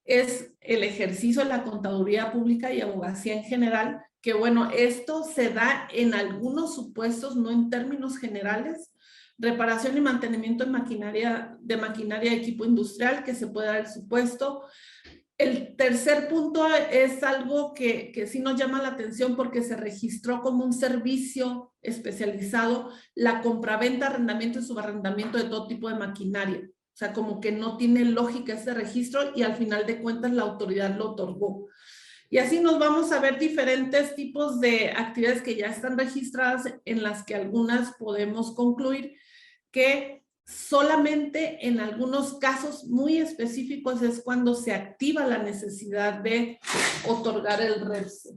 es el ejercicio de la contaduría pública y abogacía en general, que bueno, esto se da en algunos supuestos, no en términos generales. Reparación y mantenimiento de maquinaria y equipo industrial, que se puede dar el supuesto. El tercer punto es algo que sí nos llama la atención porque se registró como un servicio especializado, la compraventa, arrendamiento y subarrendamiento de todo tipo de maquinaria. O sea, como que no tiene lógica ese registro y al final de cuentas la autoridad lo otorgó. Y así nos vamos a ver diferentes tipos de actividades que ya están registradas, en las que algunas podemos concluir que solamente en algunos casos muy específicos es cuando se activa la necesidad de otorgar el REPSE.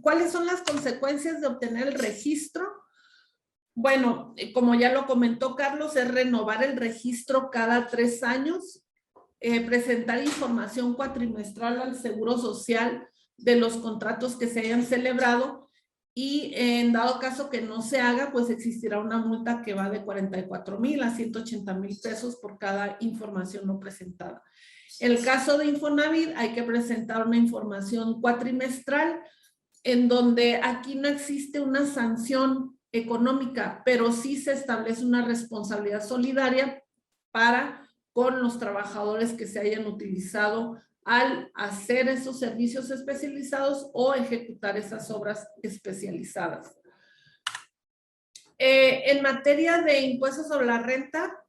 ¿Cuáles son las consecuencias de obtener el registro? Bueno, como ya lo comentó Carlos, es renovar el registro cada 3 años, presentar información cuatrimestral al Seguro Social de los contratos que se hayan celebrado y en dado caso que no se haga, pues existirá una multa que va de 44,000 a 180,000 pesos por cada información no presentada. En el caso de Infonavit hay que presentar una información cuatrimestral en donde aquí no existe una sanción económica, pero sí se establece una responsabilidad solidaria para con los trabajadores que se hayan utilizado al hacer esos servicios especializados o ejecutar esas obras especializadas. En materia de impuestos sobre la renta,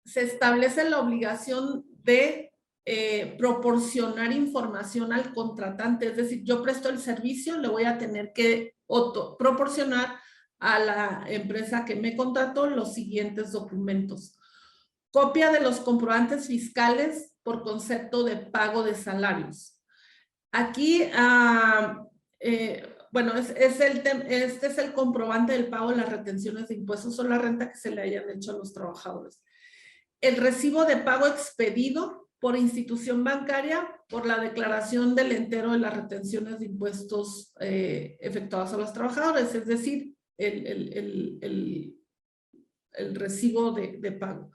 se establece la obligación de proporcionar información al contratante, es decir, yo presto el servicio, le voy a tener que proporcionar a la empresa que me contrató los siguientes documentos. Copia de los comprobantes fiscales por concepto de pago de salarios. Aquí, bueno, este es el comprobante del pago de las retenciones de impuestos sobre la renta que se le hayan hecho a los trabajadores. El recibo de pago expedido por institución bancaria por la declaración del entero de las retenciones de impuestos efectuadas a los trabajadores, es decir, el recibo de pago.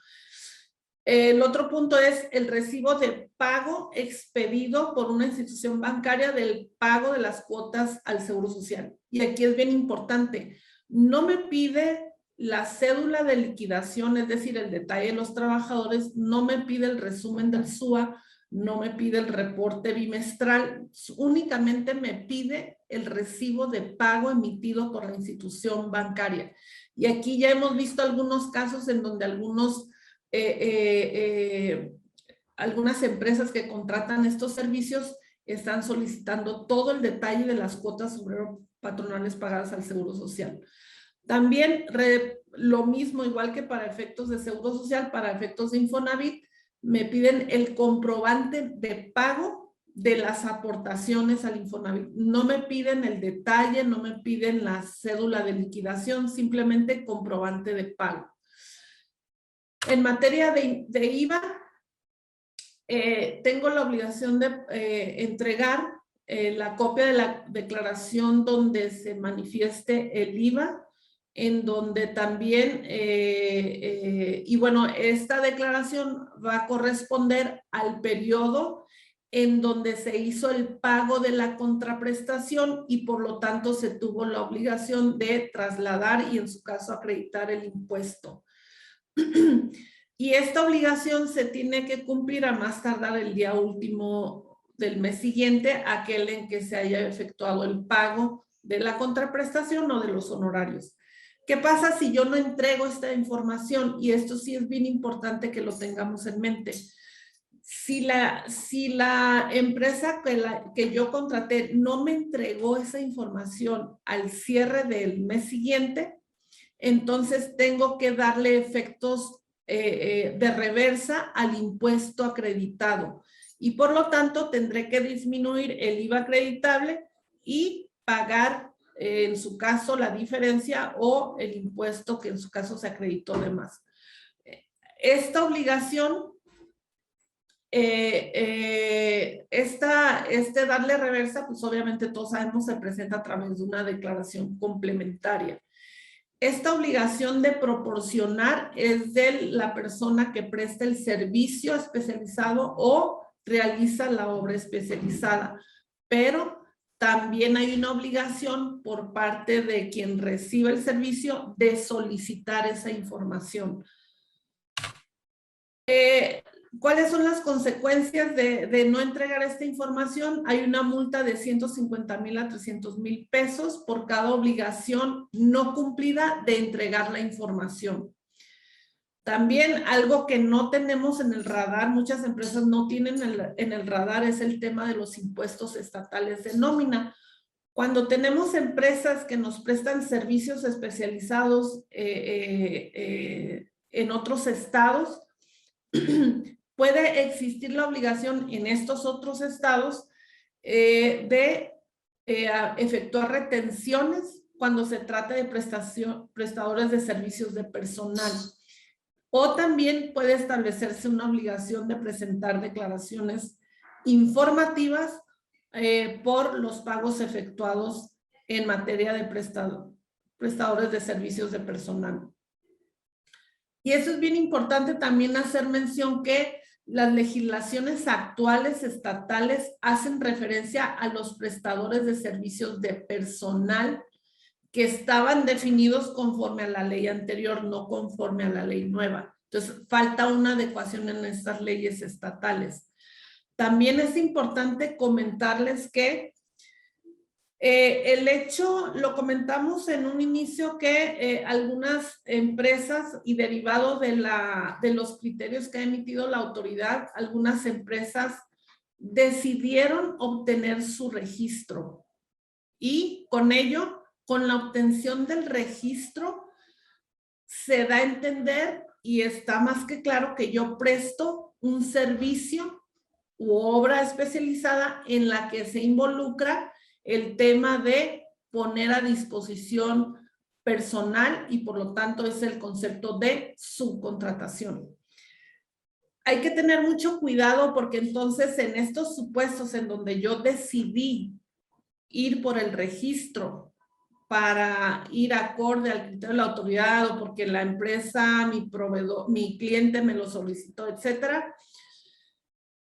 El otro punto es el recibo de pago expedido por una institución bancaria del pago de las cuotas al Seguro Social. Y aquí es bien importante, no me pide la cédula de liquidación, es decir, el detalle de los trabajadores, no me pide el resumen del SUA, no me pide el reporte bimestral, únicamente me pide el recibo de pago emitido por la institución bancaria. Y aquí ya hemos visto algunos casos en donde algunas empresas que contratan estos servicios están solicitando todo el detalle de las cuotas obrero-patronales pagadas al Seguro Social. También lo mismo, igual que para efectos de Seguro Social, para efectos de Infonavit, me piden el comprobante de pago de las aportaciones al Infonavit. No me piden el detalle, no me piden la cédula de liquidación, simplemente comprobante de pago. En materia de IVA, tengo la obligación de entregar la copia de la declaración donde se manifieste el IVA, en donde también, y bueno, esta declaración va a corresponder al periodo en donde se hizo el pago de la contraprestación y por lo tanto se tuvo la obligación de trasladar y en su caso acreditar el impuesto. Y esta obligación se tiene que cumplir a más tardar el día último del mes siguiente, aquel en que se haya efectuado el pago de la contraprestación o de los honorarios. ¿Qué pasa si yo no entrego esta información? Y esto sí es bien importante que lo tengamos en mente. Si la empresa que yo contraté no me entregó esa información al cierre del mes siguiente, entonces tengo que darle efectos de reversa al impuesto acreditado y por lo tanto tendré que disminuir el IVA acreditable y pagar en su caso la diferencia o el impuesto que en su caso se acreditó de más. Esta obligación, darle reversa, pues obviamente todos sabemos se presenta a través de una declaración complementaria. Esta obligación de proporcionar es de la persona que presta el servicio especializado o realiza la obra especializada, pero también hay una obligación por parte de quien recibe el servicio de solicitar esa información. ¿Cuáles son las consecuencias de no entregar esta información? Hay una multa de 150,000 a 300,000 pesos por cada obligación no cumplida de entregar la información. También algo que no tenemos en el radar, muchas empresas no tienen en el radar, es el tema de los impuestos estatales de nómina. Cuando tenemos empresas que nos prestan servicios especializados en otros estados, puede existir la obligación en estos otros estados efectuar retenciones cuando se trata de prestadores de servicios de personal. O también puede establecerse una obligación de presentar declaraciones informativas por los pagos efectuados en materia de prestadores de servicios de personal. Y eso es bien importante también hacer mención que las legislaciones actuales estatales hacen referencia a los prestadores de servicios de personal que estaban definidos conforme a la ley anterior, no conforme a la ley nueva. Entonces, falta una adecuación en estas leyes estatales. También es importante comentarles que el hecho, lo comentamos en un inicio, que algunas empresas y derivado de los criterios que ha emitido la autoridad, algunas empresas decidieron obtener su registro y con ello, con la obtención del registro, se da a entender y está más que claro que yo presto un servicio u obra especializada en la que se involucra el tema de poner a disposición personal y por lo tanto es el concepto de subcontratación. Hay que tener mucho cuidado porque entonces en estos supuestos en donde yo decidí ir por el registro para ir acorde al criterio de la autoridad o porque la empresa, mi proveedor, mi cliente me lo solicitó, etcétera.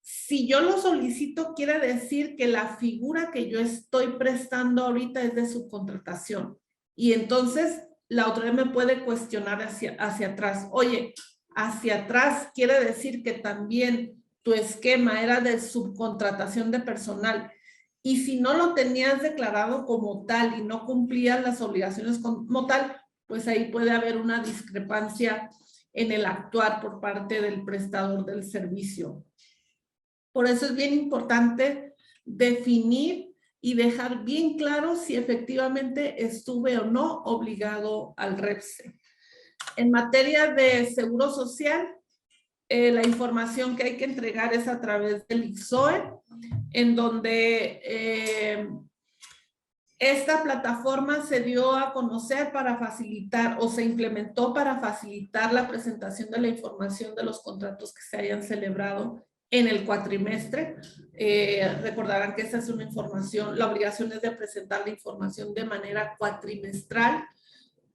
Si yo lo solicito, quiere decir que la figura que yo estoy prestando ahorita es de subcontratación. Y entonces la autoridad me puede cuestionar hacia atrás. Oye, hacia atrás quiere decir que también tu esquema era de subcontratación de personal. Y si no lo tenías declarado como tal y no cumplías las obligaciones como tal, pues ahí puede haber una discrepancia en el actuar por parte del prestador del servicio. Por eso es bien importante definir y dejar bien claro si efectivamente estuve o no obligado al REPSE. En materia de seguro social, la información que hay que entregar es a través del ICSOE, en donde esta plataforma se dio a conocer para facilitar o se implementó para facilitar la presentación de la información de los contratos que se hayan celebrado en el cuatrimestre. Recordarán que esta es una información, la obligación es de presentar la información de manera cuatrimestral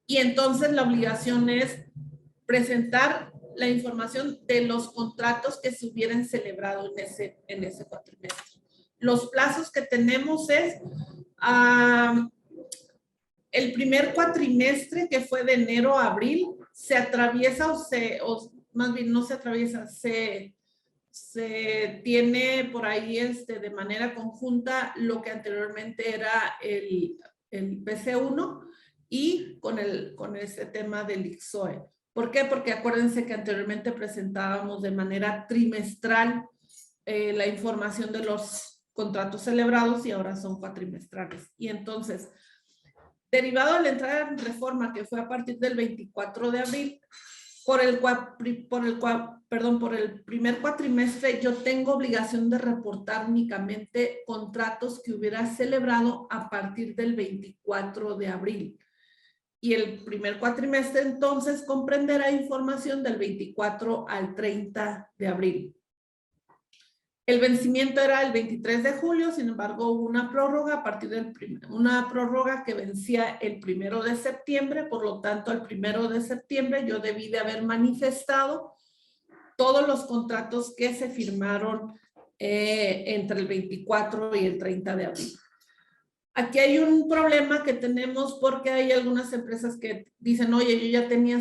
y entonces la obligación es presentar la información de los contratos que se hubieran celebrado en ese cuatrimestre. Los plazos que tenemos es el primer cuatrimestre, que fue de enero a abril, se atraviesa o más bien no se atraviesa, se tiene por ahí de manera conjunta lo que anteriormente era el PC1 y con ese tema del ICSOE. ¿Por qué? Porque acuérdense que anteriormente presentábamos de manera trimestral la información de los contratos celebrados y ahora son cuatrimestrales. Y entonces, derivado de la entrada en reforma que fue a partir del 24 de abril, por el primer cuatrimestre yo tengo obligación de reportar únicamente contratos que hubiera celebrado a partir del 24 de abril. Y el primer cuatrimestre entonces comprenderá información del 24 al 30 de abril. El vencimiento era el 23 de julio, sin embargo hubo una prórroga a partir una prórroga que vencía el 1 de septiembre, por lo tanto el 1 de septiembre yo debí de haber manifestado todos los contratos que se firmaron entre el 24 y el 30 de abril. Aquí hay un problema que tenemos porque hay algunas empresas que dicen, oye, yo ya tenía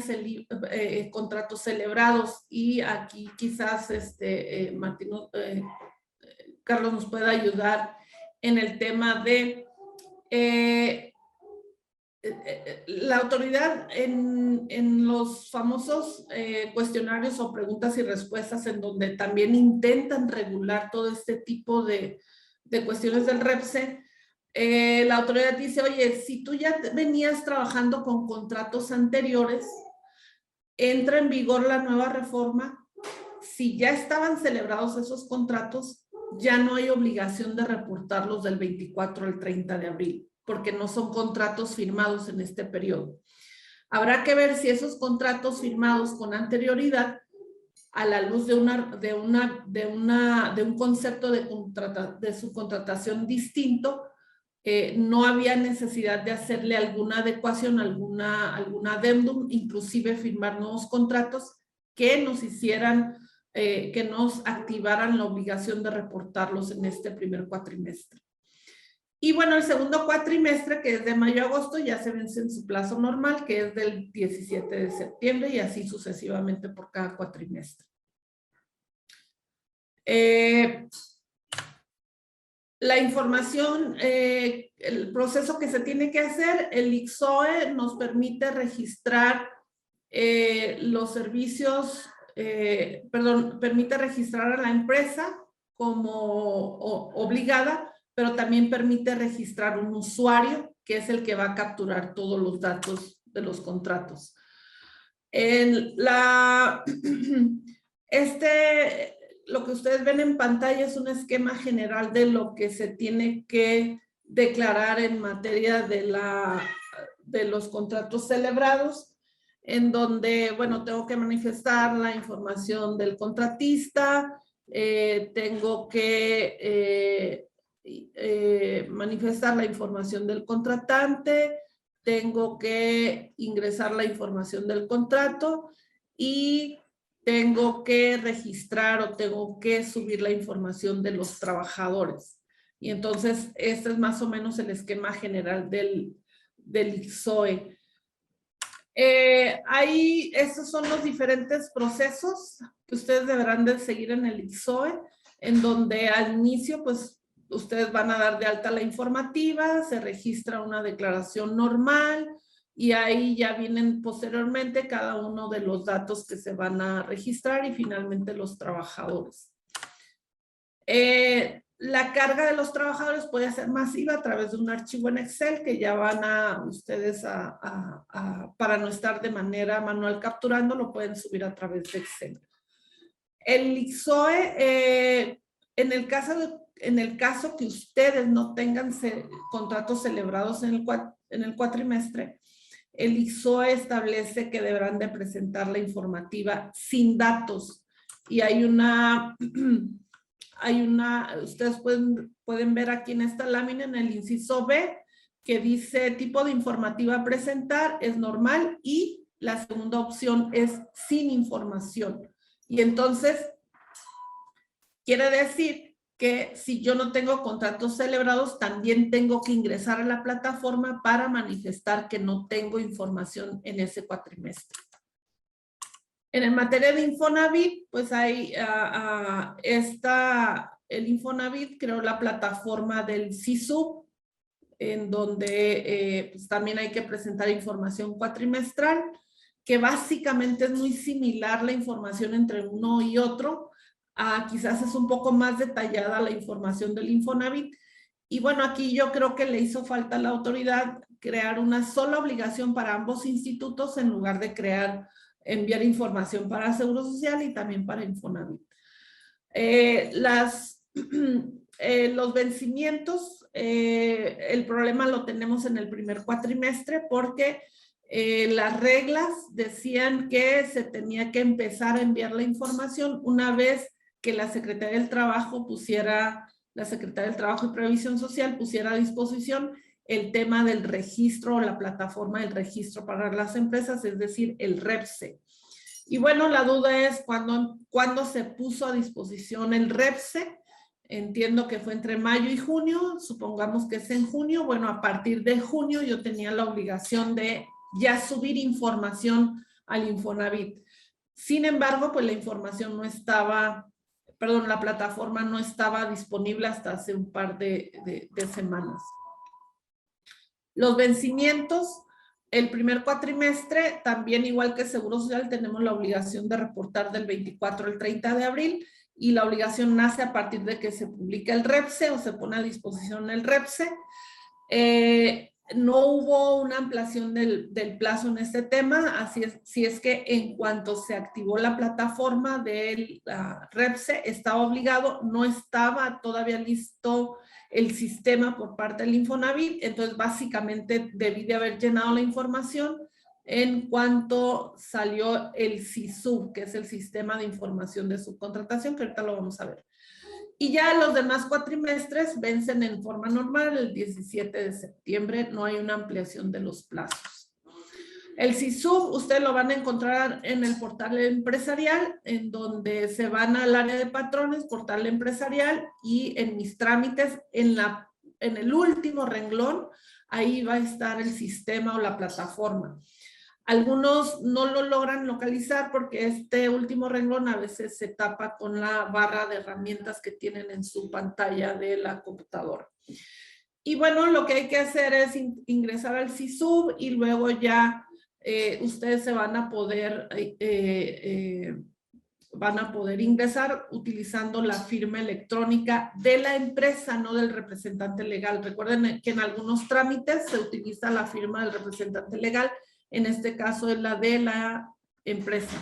contratos celebrados y aquí quizás Carlos nos pueda ayudar en el tema de la autoridad en los famosos cuestionarios o preguntas y respuestas en donde también intentan regular todo este tipo de cuestiones del REPSE. La autoridad dice, oye, si tú ya venías trabajando con contratos anteriores, entra en vigor la nueva reforma. Si ya estaban celebrados esos contratos, ya no hay obligación de reportarlos del 24 al 30 de abril, porque no son contratos firmados en este periodo. Habrá que ver si esos contratos firmados con anterioridad, a la luz de un concepto de subcontratación distinto, no había necesidad de hacerle alguna adecuación, alguna adendum, inclusive firmar nuevos contratos que nos hicieran, que nos activaran la obligación de reportarlos en este primer cuatrimestre. Y bueno, el segundo cuatrimestre, que es de mayo a agosto, ya se vence en su plazo normal, que es del 17 de septiembre y así sucesivamente por cada cuatrimestre. La información, el proceso que se tiene que hacer, el ICSOE nos permite registrar los servicios, permite registrar a la empresa como obligada, pero también permite registrar un usuario, que es el que va a capturar todos los datos de los contratos. Lo que ustedes ven en pantalla es un esquema general de lo que se tiene que declarar en materia de los contratos celebrados, en donde, bueno, tengo que manifestar la información del contratista, tengo que manifestar la información del contratante, tengo que ingresar la información del contrato y tengo que registrar o tengo que subir la información de los trabajadores. Y entonces, este es más o menos el esquema general del ICSOE. Estos son los diferentes procesos que ustedes deberán de seguir en el ICSOE, en donde al inicio, pues, ustedes van a dar de alta la informativa, se registra una declaración normal y ahí ya vienen posteriormente cada uno de los datos que se van a registrar y finalmente los trabajadores. La carga de los trabajadores puede ser masiva a través de un archivo en Excel que ya van a ustedes para no estar de manera manual capturando, lo pueden subir a través de Excel. El ICSOE, en el caso que ustedes no tengan contratos celebrados en el cuatrimestre, el ICSOE establece que deberán de presentar la informativa sin datos y ustedes pueden ver aquí en esta lámina en el inciso B que dice tipo de informativa a presentar es normal y la segunda opción es sin información. Y entonces quiere decir que si yo no tengo contratos celebrados, también tengo que ingresar a la plataforma para manifestar que no tengo información en ese cuatrimestre. En materia de Infonavit, pues hay el Infonavit creó la plataforma del SISU, en donde pues también hay que presentar información cuatrimestral, que básicamente es muy similar la información entre uno y otro. Quizás es un poco más detallada la información del Infonavit. Y bueno, aquí yo creo que le hizo falta a la autoridad crear una sola obligación para ambos institutos en lugar de enviar información para Seguro Social y también para Infonavit. Los vencimientos, el problema lo tenemos en el primer cuatrimestre porque las reglas decían que se tenía que empezar a enviar la información una vez que la Secretaría del Trabajo y Previsión Social pusiera a disposición el tema del registro o la plataforma del registro para las empresas, es decir, el REPSE. Y bueno, la duda es cuándo se puso a disposición el REPSE. Entiendo que fue entre mayo y junio, supongamos que es en junio. Bueno, a partir de junio yo tenía la obligación de ya subir información al Infonavit. Sin embargo, pues la información no estaba, la plataforma no estaba disponible hasta hace un par de semanas. Los vencimientos, el primer cuatrimestre, también igual que Seguro Social, tenemos la obligación de reportar del 24 al 30 de abril y la obligación nace a partir de que se publica el REPSE o se pone a disposición el REPSE. no hubo una ampliación del plazo en este tema, así es que en cuanto se activó la plataforma del REPSE, estaba obligado, no estaba todavía listo el sistema por parte del Infonavit, entonces básicamente debí de haber llenado la información en cuanto salió el SISUB, que es el Sistema de Información de Subcontratación, que ahorita lo vamos a ver. Y ya los demás cuatrimestres vencen en forma normal el 17 de septiembre, no hay una ampliación de los plazos. El SISUB ustedes lo van a encontrar en el portal empresarial, en donde se van al área de patrones, portal empresarial, y en mis trámites, en el último renglón, ahí va a estar el sistema o la plataforma. Algunos no lo logran localizar porque este último renglón a veces se tapa con la barra de herramientas que tienen en su pantalla de la computadora. Y bueno, lo que hay que hacer es ingresar al SISUB y luego ya ustedes se van a poder ingresar utilizando la firma electrónica de la empresa, no del representante legal. Recuerden que en algunos trámites se utiliza la firma del representante legal. En este caso es la de la empresa.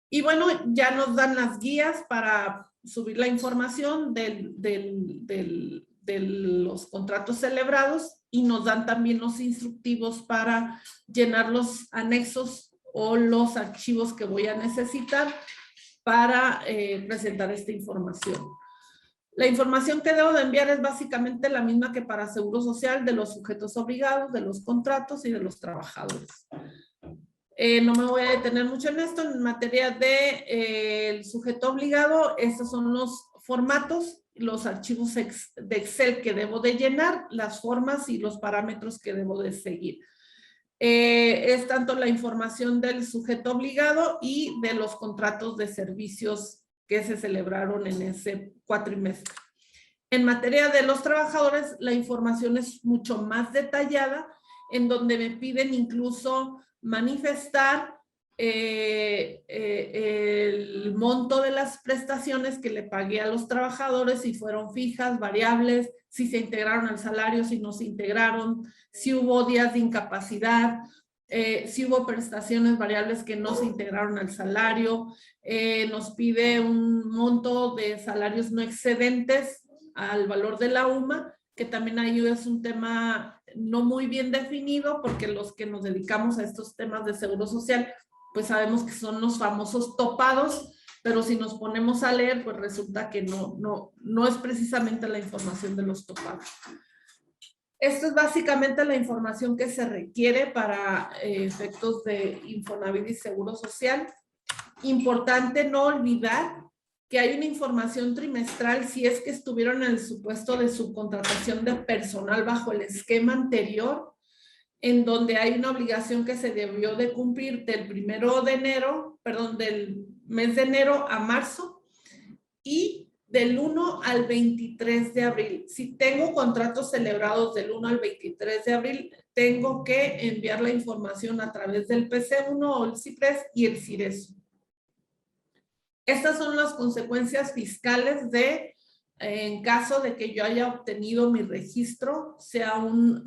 Y bueno, ya nos dan las guías para subir la información de los contratos celebrados y nos dan también los instructivos para llenar los anexos o los archivos que voy a necesitar para presentar esta información. La información que debo de enviar es básicamente la misma que para Seguro Social, de los sujetos obligados, de los contratos y de los trabajadores. No me voy a detener mucho en esto. En materia de el sujeto obligado, estos son los formatos, los archivos de Excel que debo de llenar, las formas y los parámetros que debo de seguir. Es tanto la información del sujeto obligado y de los contratos de servicios que se celebraron en ese cuatrimestre. En materia de los trabajadores, la información es mucho más detallada, en donde me piden incluso manifestar el monto de las prestaciones que le pagué a los trabajadores, si fueron fijas, variables, si se integraron al salario, si no se integraron, si hubo días de incapacidad, si hubo prestaciones variables que no se integraron al salario. Nos pide un monto de salarios no excedentes al valor de la UMA, que también ahí es un tema no muy bien definido, porque los que nos dedicamos a estos temas de seguro social, pues sabemos que son los famosos topados, pero si nos ponemos a leer, pues resulta que no es precisamente la información de los topados. Esto es básicamente la información que se requiere para efectos de Infonavit y Seguro Social. Importante no olvidar que hay una información trimestral si es que estuvieron en el supuesto de subcontratación de personal bajo el esquema anterior, en donde hay una obligación que se debió de cumplir del del mes de enero a marzo y del 1 al 23 de abril. Si tengo contratos celebrados del 1 al 23 de abril, tengo que enviar la información a través del PC1 o el CIPRES y el CIRESO. Estas son las consecuencias fiscales en caso de que yo haya obtenido mi registro, sea un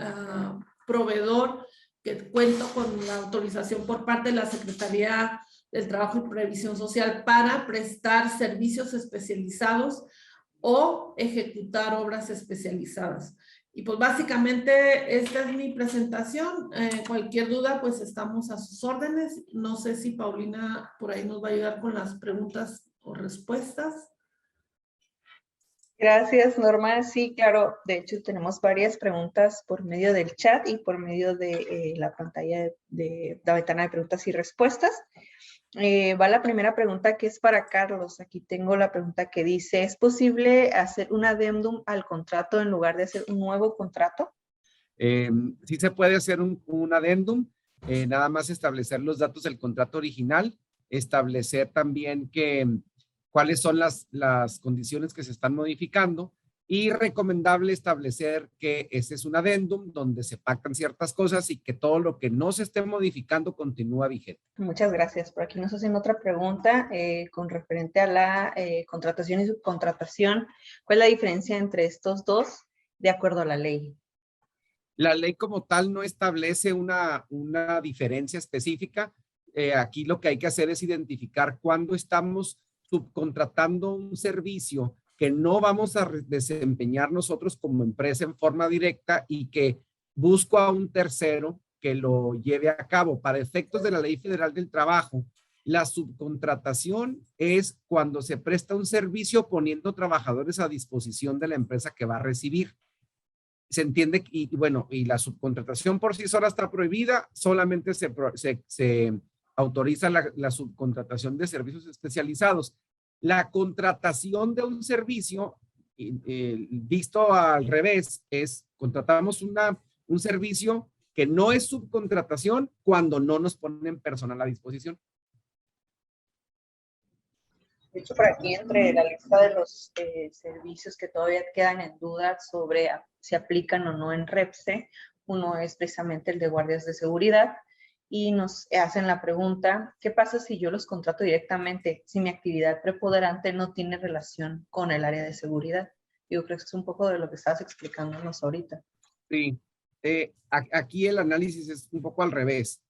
proveedor que cuento con la autorización por parte de la Secretaría del Trabajo y Previsión Social para prestar servicios especializados o ejecutar obras especializadas. Y pues básicamente esta es mi presentación. Cualquier duda, pues estamos a sus órdenes. No sé si Paulina por ahí nos va a ayudar con las preguntas o respuestas. Gracias, Norma. Sí, claro. De hecho, tenemos varias preguntas por medio del chat y por medio de la pantalla de la ventana de preguntas y respuestas. Va la primera pregunta, que es para Carlos. Aquí tengo la pregunta que dice, ¿es posible hacer un adendum al contrato en lugar de hacer un nuevo contrato? Sí se puede hacer un adendum, nada más establecer los datos del contrato original, establecer también cuáles son las condiciones que se están modificando y recomendable establecer que ese es un adendum donde se pactan ciertas cosas y que todo lo que no se esté modificando continúa vigente. Muchas gracias. Por aquí nos hacen otra pregunta con referente a la contratación y subcontratación. ¿Cuál es la diferencia entre estos dos de acuerdo a la ley? La ley como tal no establece una diferencia específica. Aquí lo que hay que hacer es identificar cuándo estamos subcontratando un servicio que no vamos a desempeñar nosotros como empresa en forma directa y que busco a un tercero que lo lleve a cabo. Para efectos de la Ley Federal del Trabajo, la subcontratación es cuando se presta un servicio poniendo trabajadores a disposición de la empresa que va a recibir. Se entiende, y bueno, y la subcontratación por sí sola está prohibida, solamente se autoriza la subcontratación de servicios especializados. La contratación de un servicio, visto al revés, es contratamos un servicio que no es subcontratación cuando no nos ponen personal a disposición. De hecho, por aquí, entre la lista de los servicios que todavía quedan en duda sobre si aplican o no en REPSE, uno es precisamente el de guardias de seguridad, y nos hacen la pregunta, ¿qué pasa si yo los contrato directamente, si mi actividad preponderante no tiene relación con el área de seguridad? Yo creo que es un poco de lo que estabas explicándonos ahorita. Sí, aquí el análisis es un poco al revés.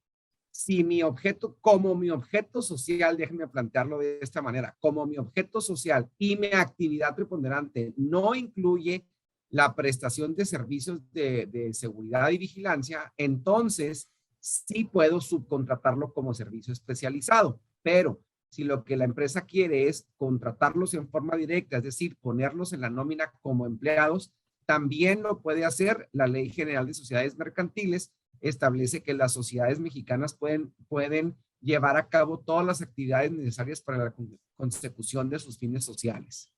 Si mi objeto, como mi objeto social, déjenme plantearlo de esta manera, como mi objeto social y mi actividad preponderante no incluye la prestación de servicios de seguridad y vigilancia, entonces sí puedo subcontratarlo como servicio especializado. Pero si lo que la empresa quiere es contratarlos en forma directa, es decir, ponerlos en la nómina como empleados, también lo puede hacer. La Ley General de Sociedades Mercantiles establece que las sociedades mexicanas pueden llevar a cabo todas las actividades necesarias para la consecución de sus fines sociales.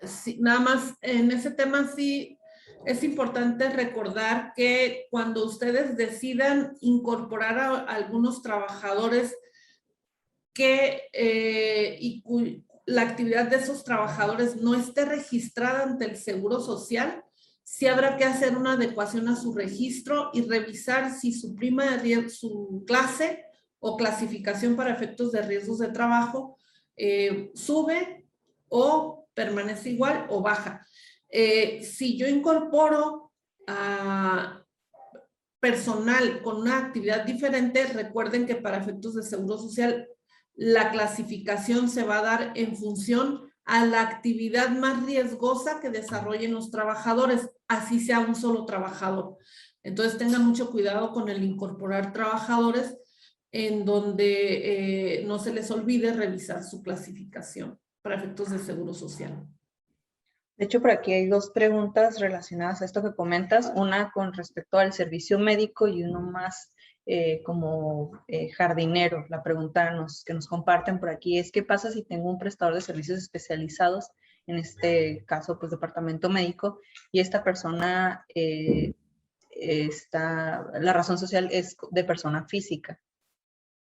Sí, nada más en ese tema sí es importante recordar que cuando ustedes decidan incorporar a algunos trabajadores la actividad de esos trabajadores no esté registrada ante el Seguro Social, sí habrá que hacer una adecuación a su registro y revisar si su prima de su clase o clasificación para efectos de riesgos de trabajo sube o permanece igual o baja. Si yo incorporo a personal con una actividad diferente, recuerden que para efectos de Seguro Social la clasificación se va a dar en función a la actividad más riesgosa que desarrollen los trabajadores, así sea un solo trabajador. Entonces tengan mucho cuidado con el incorporar trabajadores en donde no se les olvide revisar su clasificación para efectos de Seguro Social. De hecho, por aquí hay dos preguntas relacionadas a esto que comentas, una con respecto al servicio médico y uno más como jardinero. La pregunta que nos comparten por aquí es, ¿qué pasa si tengo un prestador de servicios especializados, en este caso, pues, departamento médico, y esta persona, la razón social es de persona física?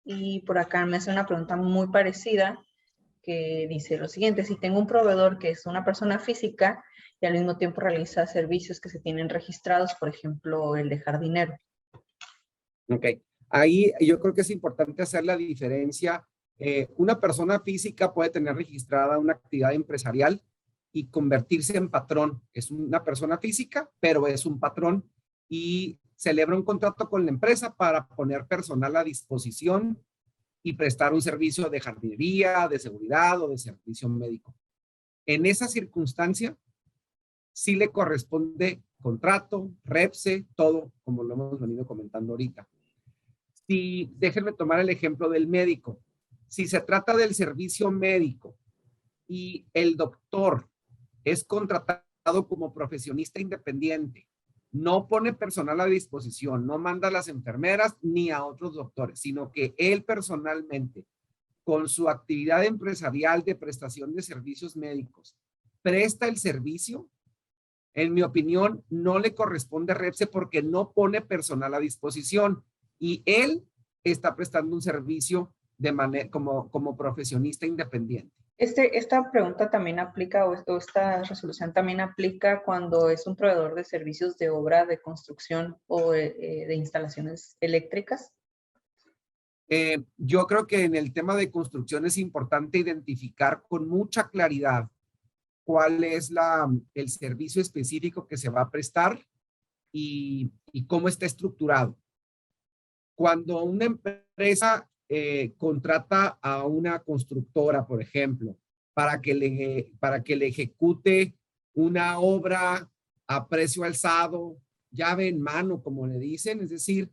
Y por acá me hace una pregunta muy parecida, que dice lo siguiente: si tengo un proveedor que es una persona física y al mismo tiempo realiza servicios que se tienen registrados, por ejemplo, el de jardinero. Ok, ahí yo creo que es importante hacer la diferencia. Una persona física puede tener registrada una actividad empresarial y convertirse en patrón. Es una persona física, pero es un patrón y celebra un contrato con la empresa para poner personal a disposición y prestar un servicio de jardinería, de seguridad o de servicio médico. En esa circunstancia, sí le corresponde contrato, REPSE, todo, como lo hemos venido comentando ahorita. Si, déjenme tomar el ejemplo del médico. Si se trata del servicio médico y el doctor es contratado como profesionista independiente, no pone personal a disposición, no manda a las enfermeras ni a otros doctores, sino que él personalmente, con su actividad empresarial de prestación de servicios médicos, presta el servicio, en mi opinión, no le corresponde REPSE porque no pone personal a disposición y él está prestando un servicio de manera como profesionista independiente. Esta pregunta también aplica, o esta resolución también aplica cuando es un proveedor de servicios de obra de construcción o de instalaciones eléctricas. Yo creo que en el tema de construcción es importante identificar con mucha claridad cuál es el servicio específico que se va a prestar y cómo está estructurado. Cuando una empresa contrata a una constructora, por ejemplo, para que le ejecute una obra a precio alzado, llave en mano, como le dicen, es decir,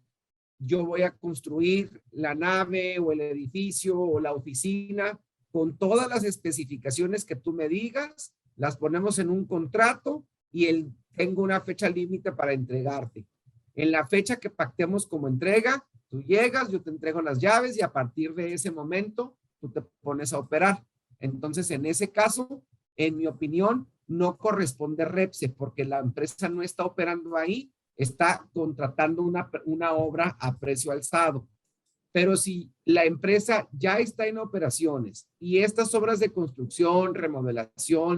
yo voy a construir la nave o el edificio o la oficina con todas las especificaciones que tú me digas, las ponemos en un contrato y tengo una fecha límite para entregarte. En la fecha que pactemos como entrega, tú llegas, yo te entrego las llaves y a partir de ese momento tú te pones a operar. Entonces, en ese caso, en mi opinión, no corresponde REPSE porque la empresa no está operando ahí, está contratando una obra a precio alzado. Pero si la empresa ya está en operaciones y estas obras de construcción, remodelación,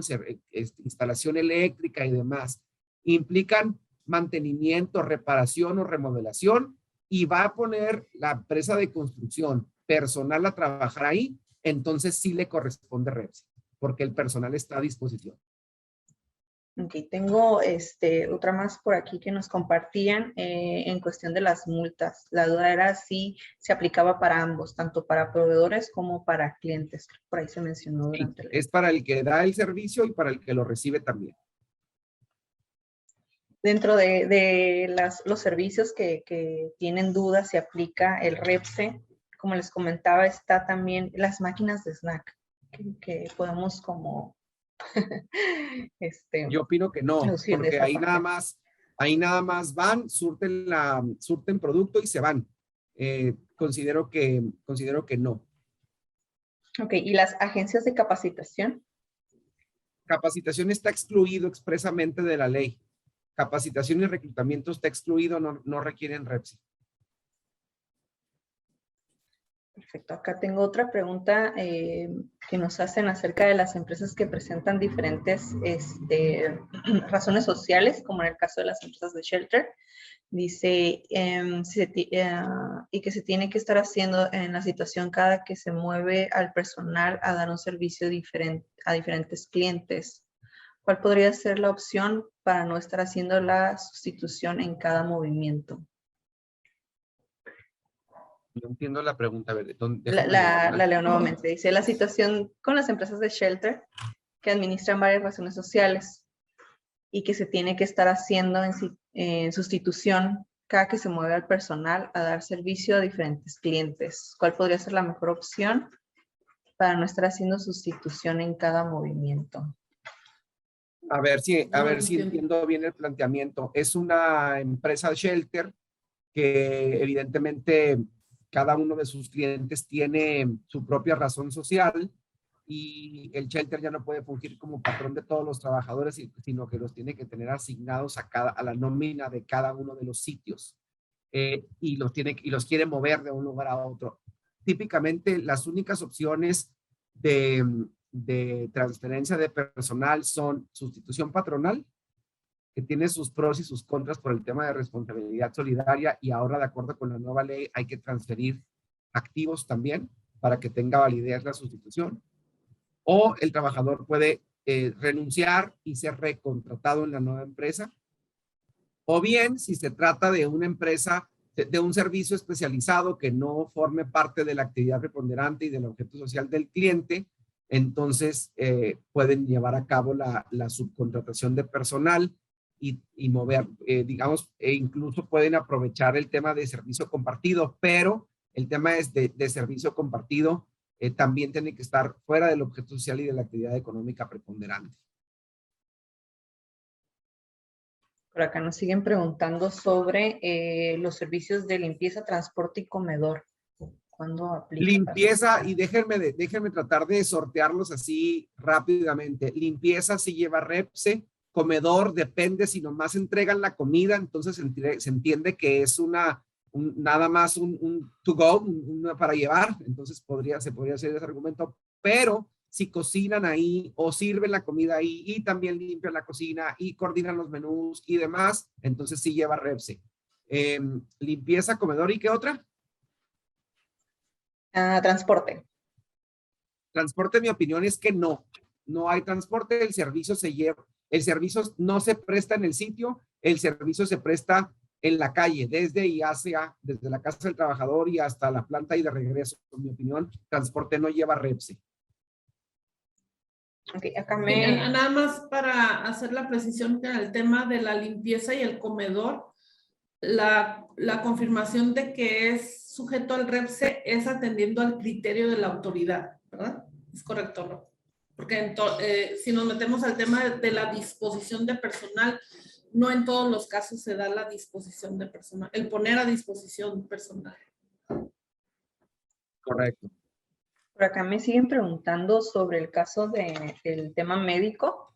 instalación eléctrica y demás implican mantenimiento, reparación o remodelación y va a poner la empresa de construcción personal a trabajar ahí, entonces sí le corresponde REPSE porque el personal está a disposición. Ok, tengo otra más por aquí que nos compartían en cuestión de las multas. La duda era si se aplicaba para ambos, tanto para proveedores como para clientes. Por ahí se mencionó durante Es para el que da el servicio y para el que lo recibe también. Dentro de los servicios que tienen dudas, se aplica el REPSE. Como les comentaba, está también las máquinas de snack, que podemos como... Yo opino que no, porque ahí nada más van, surten producto y se van. Considero que no. Ok, ¿y las agencias de capacitación? Capacitación está excluido expresamente de la ley. Capacitación y reclutamiento está excluido, no requieren REPSE. Perfecto. Acá tengo otra pregunta que nos hacen acerca de las empresas que presentan diferentes razones sociales, como en el caso de las empresas de Shelter. Dice, y que se tiene que estar haciendo en la situación cada que se mueve al personal a dar un servicio diferente a diferentes clientes. ¿Cuál podría ser la opción para no estar haciendo la sustitución en cada movimiento? No entiendo la pregunta. A ver, La leo nuevamente. Dice, la situación con las empresas de Shelter que administran varias razones sociales y que se tiene que estar haciendo en sustitución cada que se mueve al personal a dar servicio a diferentes clientes. ¿Cuál podría ser la mejor opción para no estar haciendo sustitución en cada movimiento? A ver si entiendo bien el planteamiento. Es una empresa Shelter que evidentemente cada uno de sus clientes tiene su propia razón social y el Shelter ya no puede fungir como patrón de todos los trabajadores, sino que los tiene que tener asignados a la nómina de cada uno de los sitios y los quiere mover de un lugar a otro. Típicamente las únicas opciones de transferencia de personal son sustitución patronal, que tiene sus pros y sus contras por el tema de responsabilidad solidaria y ahora de acuerdo con la nueva ley hay que transferir activos también para que tenga validez la sustitución. O el trabajador puede renunciar y ser recontratado en la nueva empresa. O bien, si se trata de una empresa, de un servicio especializado que no forme parte de la actividad preponderante y del objeto social del cliente, entonces pueden llevar a cabo la subcontratación de personal y mover, digamos, e incluso pueden aprovechar el tema de servicio compartido, pero el tema es de servicio compartido también tiene que estar fuera del objeto social y de la actividad económica preponderante. Por acá nos siguen preguntando sobre los servicios de limpieza, transporte y comedor. ¿Cuándo aplica? Limpieza, y déjenme tratar de sortearlos así rápidamente. Limpieza sí lleva REPSE, comedor depende si nomás entregan la comida, entonces se entiende que es nada más un to go, para llevar, entonces se podría hacer ese argumento, pero si cocinan ahí o sirven la comida ahí y también limpian la cocina y coordinan los menús y demás, entonces sí lleva REPSE. Limpieza, comedor, ¿y qué otra? Transporte. Transporte, mi opinión es que no hay transporte, el servicio no se presta en el sitio el servicio se presta en la calle, desde y hacia, desde la casa del trabajador y hasta la planta y de regreso. En mi opinión, transporte no lleva REPSE. Okay, acá Nada más para hacer la precisión en el tema de la limpieza y el comedor, la confirmación de que es sujeto al REPSE es atendiendo al criterio de la autoridad, ¿verdad? Es correcto, ¿no? Porque si nos metemos al tema de la disposición de personal, no en todos los casos se da la disposición de personal, el poner a disposición personal. Correcto. Por acá me siguen preguntando sobre el caso del tema médico.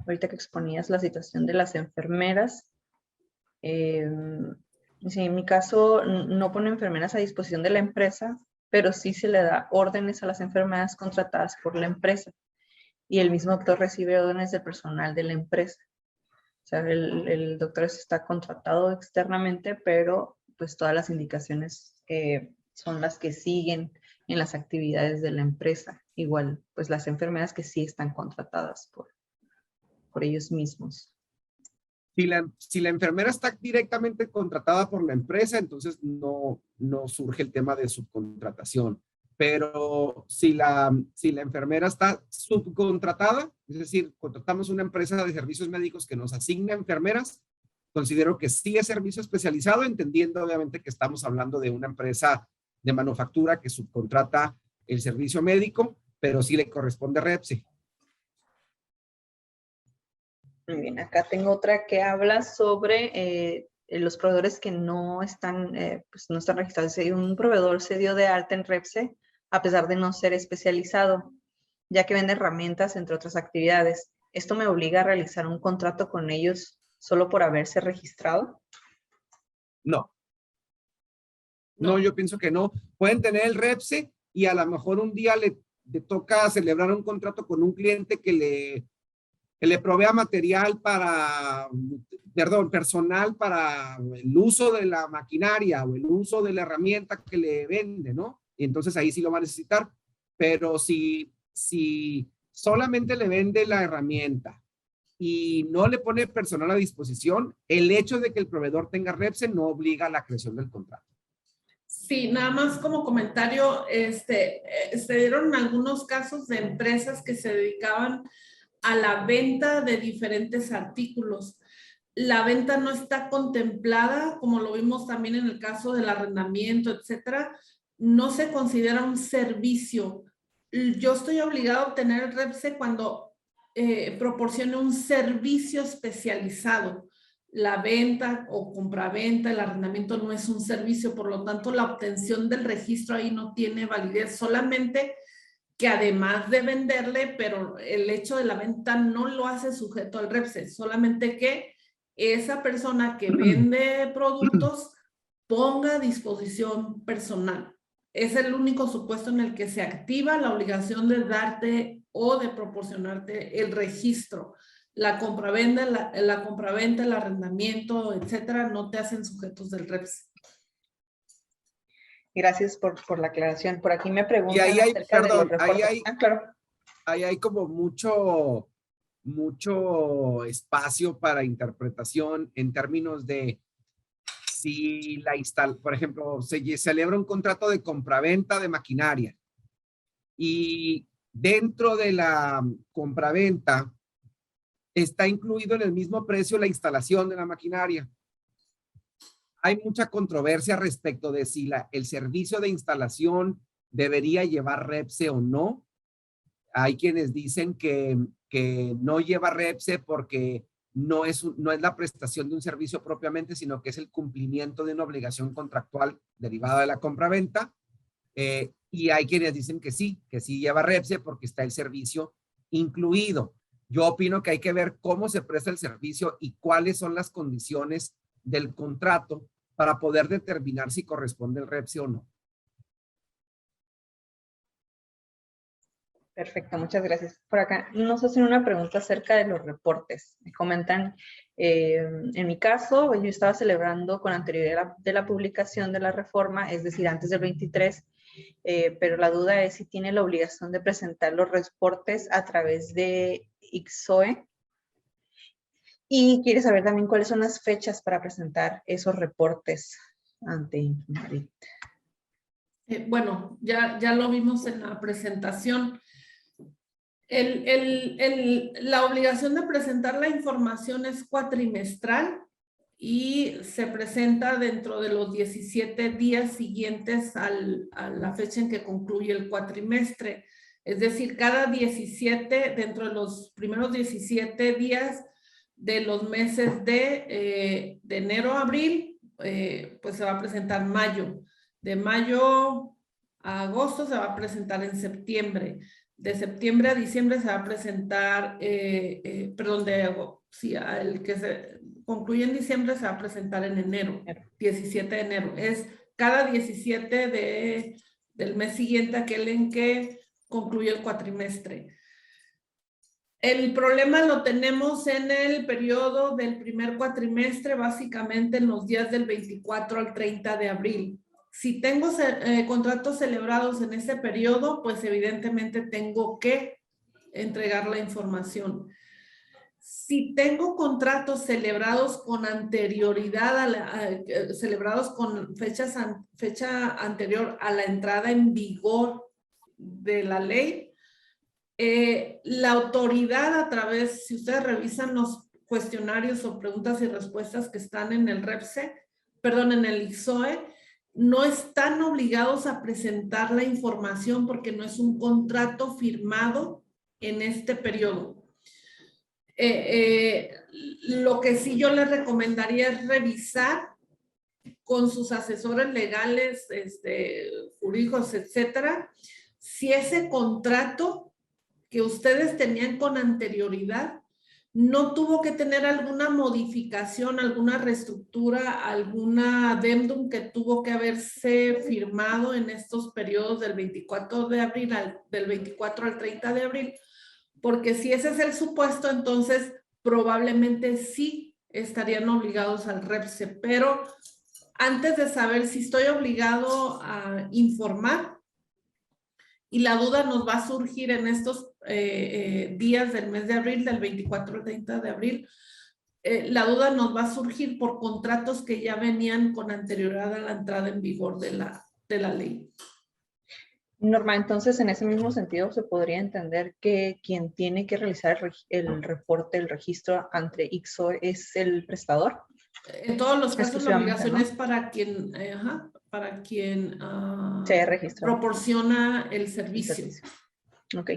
Ahorita que exponías la situación de las enfermeras. Sí, en mi caso no pone enfermeras a disposición de la empresa, pero sí se le da órdenes a las enfermeras contratadas por la empresa. Y el mismo doctor recibe órdenes del personal de la empresa. O sea, el doctor está contratado externamente, pero pues todas las indicaciones son las que siguen en las actividades de la empresa. Igual, pues las enfermeras que sí están contratadas por ellos mismos. Si la enfermera está directamente contratada por la empresa, entonces no surge el tema de subcontratación. Pero si la enfermera está subcontratada, es decir, contratamos una empresa de servicios médicos que nos asigna enfermeras, considero que sí es servicio especializado, entendiendo obviamente que estamos hablando de una empresa de manufactura que subcontrata el servicio médico, pero sí le corresponde REPSE. Muy bien, acá tengo otra que habla sobre los proveedores que no están, pues no están registrados. Si un proveedor se dio de alta en REPSE, a pesar de no ser especializado, ya que vende herramientas, entre otras actividades. ¿Esto me obliga a realizar un contrato con ellos solo por haberse registrado? No. No, yo pienso que no. Pueden tener el REPSE y a lo mejor un día le toca celebrar un contrato con un cliente que le provea material personal para el uso de la maquinaria o el uso de la herramienta que le vende, ¿no? Y entonces ahí sí lo va a necesitar. Pero si solamente le vende la herramienta y no le pone personal a disposición, el hecho de que el proveedor tenga REPSE no obliga a la creación del contrato. Sí, nada más como comentario, se dieron algunos casos de empresas que se dedicaban a la venta de diferentes artículos. La venta no está contemplada, como lo vimos también en el caso del arrendamiento, etcétera. No se considera un servicio. Yo estoy obligado a obtener el REPSE cuando proporcione un servicio especializado. La venta o compraventa, el arrendamiento no es un servicio, por lo tanto la obtención del registro ahí no tiene validez, solamente que además de venderle, pero el hecho de la venta no lo hace sujeto al REPSE, solamente que esa persona que vende productos ponga a disposición personal. Es el único supuesto en el que se activa la obligación de darte o de proporcionarte el registro. La compraventa, el arrendamiento, etcétera, no te hacen sujetos del REPSE. Gracias por la aclaración. Por aquí me preguntan y ahí hay, acerca de los reportes. Claro. Ahí hay como mucho espacio para interpretación en términos de si por ejemplo, se celebra un contrato de compraventa de maquinaria y dentro de la compraventa está incluido en el mismo precio la instalación de la maquinaria. Hay mucha controversia respecto de si el servicio de instalación debería llevar REPSE o no. Hay quienes dicen que no lleva REPSE porque no es la prestación de un servicio propiamente, sino que es el cumplimiento de una obligación contractual derivada de la compraventa. Y hay quienes dicen que sí lleva REPSE porque está el servicio incluido. Yo opino que hay que ver cómo se presta el servicio y cuáles son las condiciones del contrato para poder determinar si corresponde el REPSE o no. Perfecto, muchas gracias. Por acá nos hacen una pregunta acerca de los reportes. Me comentan, en mi caso, yo estaba celebrando con anterioridad de la publicación de la reforma, es decir, antes del 23, pero la duda es si tiene la obligación de presentar los reportes a través de ICSOE Y quiere saber también cuáles son las fechas para presentar esos reportes ante Infonavit. Bueno, ya lo vimos en la presentación. La obligación de presentar la información es cuatrimestral y se presenta dentro de los 17 días siguientes a la fecha en que concluye el cuatrimestre. Es decir, cada 17, dentro de los primeros 17 días de los meses de enero a abril, pues se va a presentar mayo. De mayo a agosto se va a presentar en septiembre. De septiembre a diciembre se va a presentar, perdón, el que se concluye en diciembre se va a presentar en enero, 17 de enero. Es cada 17 del mes siguiente, aquel en que concluye el cuatrimestre. El problema lo tenemos en el periodo del primer cuatrimestre, básicamente en los días del 24 al 30 de abril. Si tengo contratos celebrados en ese periodo, pues evidentemente tengo que entregar la información. Si tengo contratos celebrados con anterioridad, celebrados con fecha anterior a la entrada en vigor de la ley, la autoridad a través, si ustedes revisan los cuestionarios o preguntas y respuestas que están en el REPSE, perdón, en el ICSOE, no están obligados a presentar la información porque no es un contrato firmado en este periodo. Lo que sí yo les recomendaría es revisar con sus asesores legales, jurídicos, etcétera, si ese contrato que ustedes tenían con anterioridad no tuvo que tener alguna modificación, alguna reestructura, alguna adendum que tuvo que haberse firmado en estos periodos del 24 de abril del 24 al 30 de abril, porque si ese es el supuesto, entonces probablemente sí estarían obligados al REPSE, pero antes de saber si estoy obligado a informar, y la duda nos va a surgir en estos días del mes de abril, del 24 al 30 de abril. La duda nos va a surgir por contratos que ya venían con anterioridad a la entrada en vigor de la ley. Norma, entonces en ese mismo sentido se podría entender que quien tiene que realizar el reporte, el registro ante ICSOE es el prestador. En todos los casos la obligación, ¿no?, es para quien se registra, proporciona el servicio. Ok.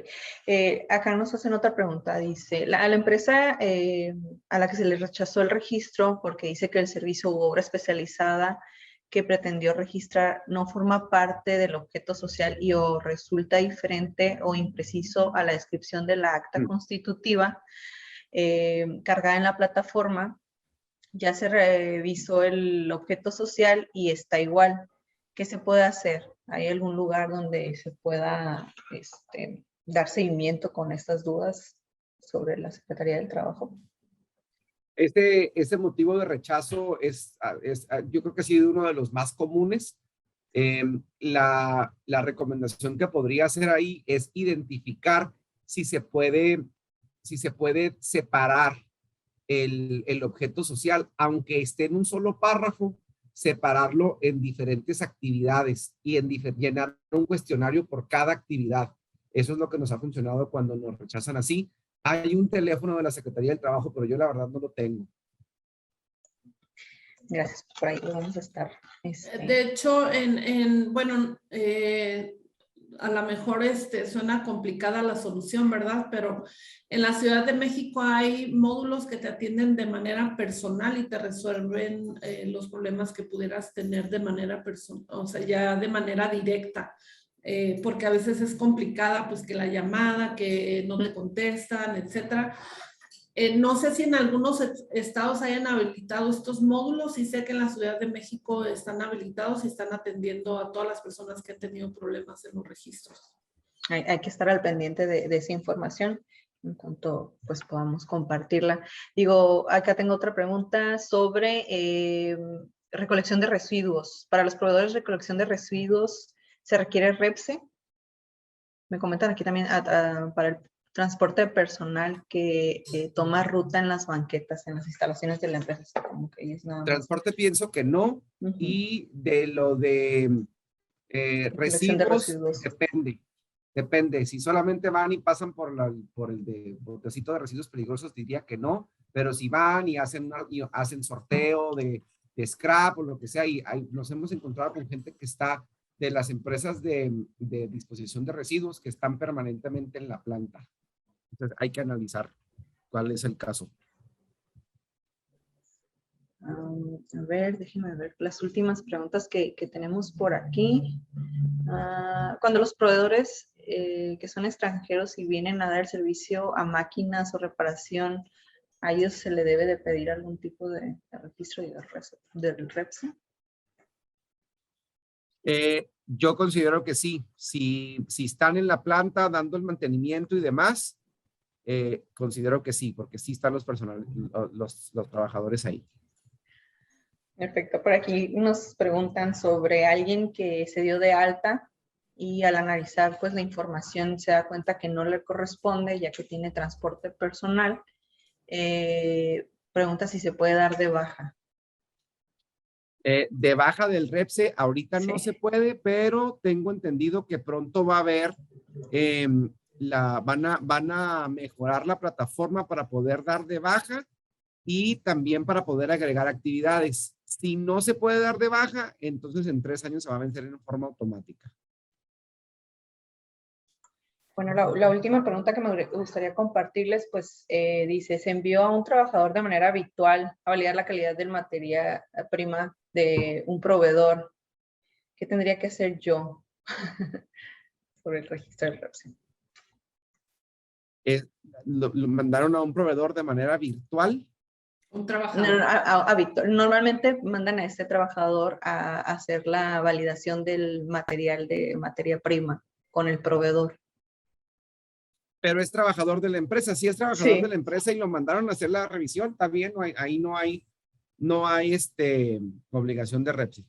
Acá nos hacen otra pregunta. Dice, a la empresa a la que se le rechazó el registro porque dice que el servicio u obra especializada que pretendió registrar no forma parte del objeto social y o resulta diferente o impreciso a la descripción de la acta constitutiva cargada en la plataforma, ya se revisó el objeto social y está igual. ¿Qué se puede hacer? ¿Hay algún lugar donde se pueda dar seguimiento con estas dudas sobre la Secretaría del Trabajo? Este motivo de rechazo yo creo que ha sido uno de los más comunes. La recomendación que podría hacer ahí es identificar si se puede separar el objeto social, aunque esté en un solo párrafo, separarlo en diferentes actividades y llenar un cuestionario por cada actividad. Eso es lo que nos ha funcionado cuando nos rechazan así. Hay un teléfono de la Secretaría del Trabajo, pero yo la verdad no lo tengo. Gracias, por ahí lo vamos a estar. De hecho, bueno, a lo mejor suena complicada la solución, ¿verdad? Pero en la Ciudad de México hay módulos que te atienden de manera personal y te resuelven los problemas que pudieras tener de manera personal, o sea, ya de manera directa. Porque a veces es complicada, pues que la llamada, que no te contestan, etcétera. No sé si en algunos estados hayan habilitado estos módulos y sé que en la Ciudad de México están habilitados y están atendiendo a todas las personas que han tenido problemas en los registros. Hay que estar al pendiente de esa información en cuanto pues podamos compartirla. Digo, acá tengo otra pregunta sobre recolección de residuos. Para los proveedores de recolección de residuos, ¿se requiere REPSE? Me comentan aquí también para transporte de personal que toma ruta en las banquetas, en las instalaciones de la empresa. Como que es nada más. Transporte pienso que no. Y de lo de Colección de residuos, residuos. depende. Si solamente van y pasan por el de botecito de residuos peligrosos, diría que no. Pero si van y hacen sorteo de scrap o lo que sea, y nos hemos encontrado con gente que está de las empresas de disposición de residuos que están permanentemente en la planta. Entonces hay que analizar cuál es el caso. A ver, déjenme ver las últimas preguntas que tenemos por aquí. Cuando los proveedores que son extranjeros y vienen a dar servicio a máquinas o reparación, ¿a ellos se le debe de pedir algún tipo de registro del REPSE? Yo considero que sí. Si están en la planta dando el mantenimiento y demás, considero que sí, porque sí están los trabajadores ahí. Perfecto. Por aquí nos preguntan sobre alguien que se dio de alta y al analizar pues la información se da cuenta que no le corresponde ya que tiene transporte personal. Pregunta si se puede dar de baja. De baja del REPSE, ahorita Sí. no se puede, pero tengo entendido que pronto va a haber, van a mejorar la plataforma para poder dar de baja y también para poder agregar actividades. Si no se puede dar de baja, entonces en 3 años se va a vencer en forma automática. Bueno, la última pregunta que me gustaría compartirles, pues dice, se envió a un trabajador de manera habitual a validar la calidad del materia prima de un proveedor. ¿Qué tendría que hacer yo por el registro del REPSE? Lo mandaron a un proveedor de manera virtual. Un trabajador. No, a Víctor. Normalmente mandan a este trabajador a hacer la validación del material de materia prima con el proveedor. Pero es trabajador de la empresa. Si es trabajador Sí. de la empresa y lo mandaron a hacer la revisión, está bien, ahí no hay obligación de REPSE.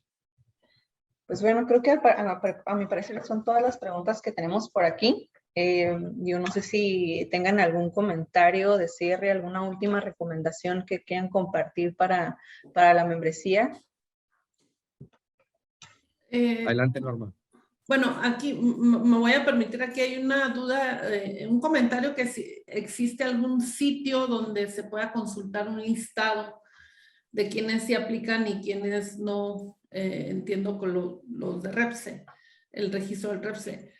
Pues bueno, creo que a mi parecer son todas las preguntas que tenemos por aquí. Yo no sé si tengan algún comentario de cierre, alguna última recomendación que quieran compartir para la membresía. Adelante, Norma. Bueno, aquí me voy a permitir, aquí hay una duda, un comentario que si existe algún sitio donde se pueda consultar un listado de quienes sí aplican y quienes no, entiendo con los de REPSE, el registro del REPSE.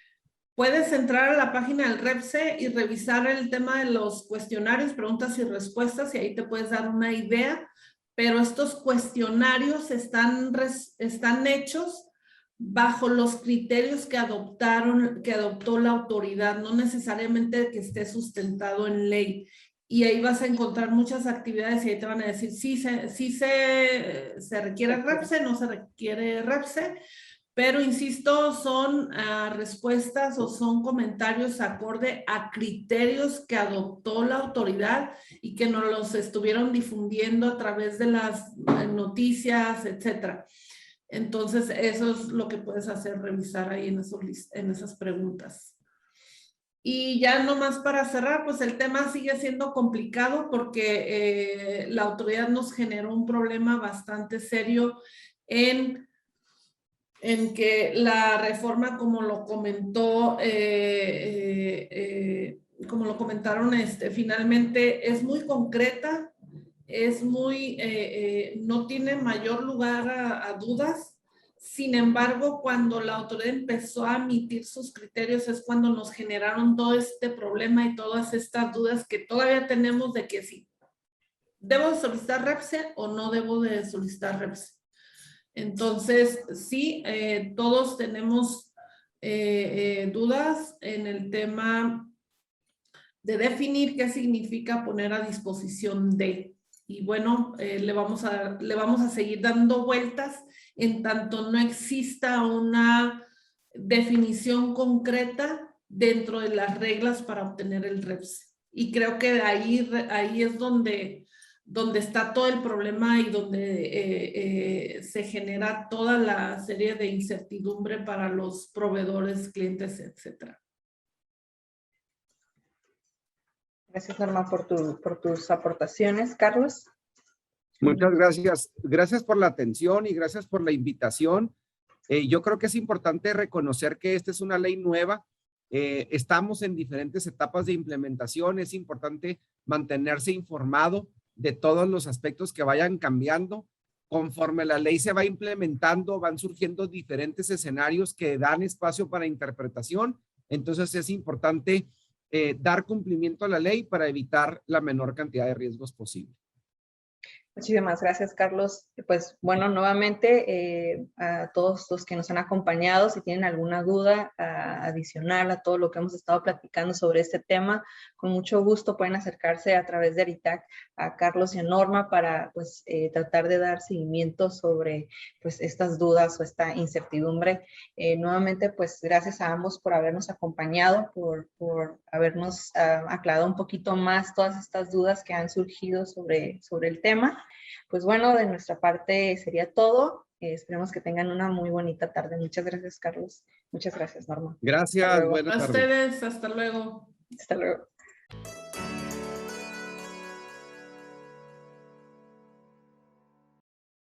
Puedes entrar a la página del REPSE y revisar el tema de los cuestionarios, preguntas y respuestas, y ahí te puedes dar una idea, pero estos cuestionarios están hechos bajo los criterios que adoptó la autoridad, no necesariamente que esté sustentado en ley. Y ahí vas a encontrar muchas actividades y ahí te van a decir si se requiere REPSE, no se requiere REPSE, pero insisto, son respuestas o son comentarios acorde a criterios que adoptó la autoridad y que nos los estuvieron difundiendo a través de las noticias, etcétera. Entonces, eso es lo que puedes hacer, revisar ahí en esas preguntas. Y ya nomás para cerrar, pues el tema sigue siendo complicado porque la autoridad nos generó un problema bastante serio en que la reforma, como lo comentó, como lo comentaron, finalmente es muy concreta, es muy, no tiene mayor lugar a dudas. Sin embargo, cuando la autoridad empezó a emitir sus criterios es cuando nos generaron todo este problema y todas estas dudas que todavía tenemos de que si debo de solicitar REPSE o no debo de solicitar REPSE. Entonces, sí, todos tenemos dudas en el tema de definir qué significa poner a disposición de. Y bueno, le vamos a seguir dando vueltas en tanto no exista una definición concreta dentro de las reglas para obtener el REPSE. Y creo que ahí es donde está todo el problema y donde se genera toda la serie de incertidumbre para los proveedores, clientes, etcétera. Gracias, Norma, por tus aportaciones. Carlos. Muchas gracias. Gracias por la atención y gracias por la invitación. Yo creo que es importante reconocer que esta es una ley nueva. Estamos en diferentes etapas de implementación. Es importante mantenerse informado de todos los aspectos que vayan cambiando. Conforme la ley se va implementando, van surgiendo diferentes escenarios que dan espacio para interpretación. Entonces es importante dar cumplimiento a la ley para evitar la menor cantidad de riesgos posible. Muchísimas gracias, Carlos. Pues bueno, nuevamente a todos los que nos han acompañado, si tienen alguna duda adicional a todo lo que hemos estado platicando sobre este tema, con mucho gusto pueden acercarse a través de Aritac a Carlos y a Norma para pues tratar de dar seguimiento sobre pues estas dudas o esta incertidumbre. Nuevamente pues gracias a ambos por habernos acompañado, por habernos aclarado un poquito más todas estas dudas que han surgido sobre el tema. Pues bueno, de nuestra parte sería todo. Esperemos que tengan una muy bonita tarde. Muchas gracias, Carlos. Muchas gracias, Norma. Gracias. A Buenas tardes. ustedes, hasta luego. Hasta luego.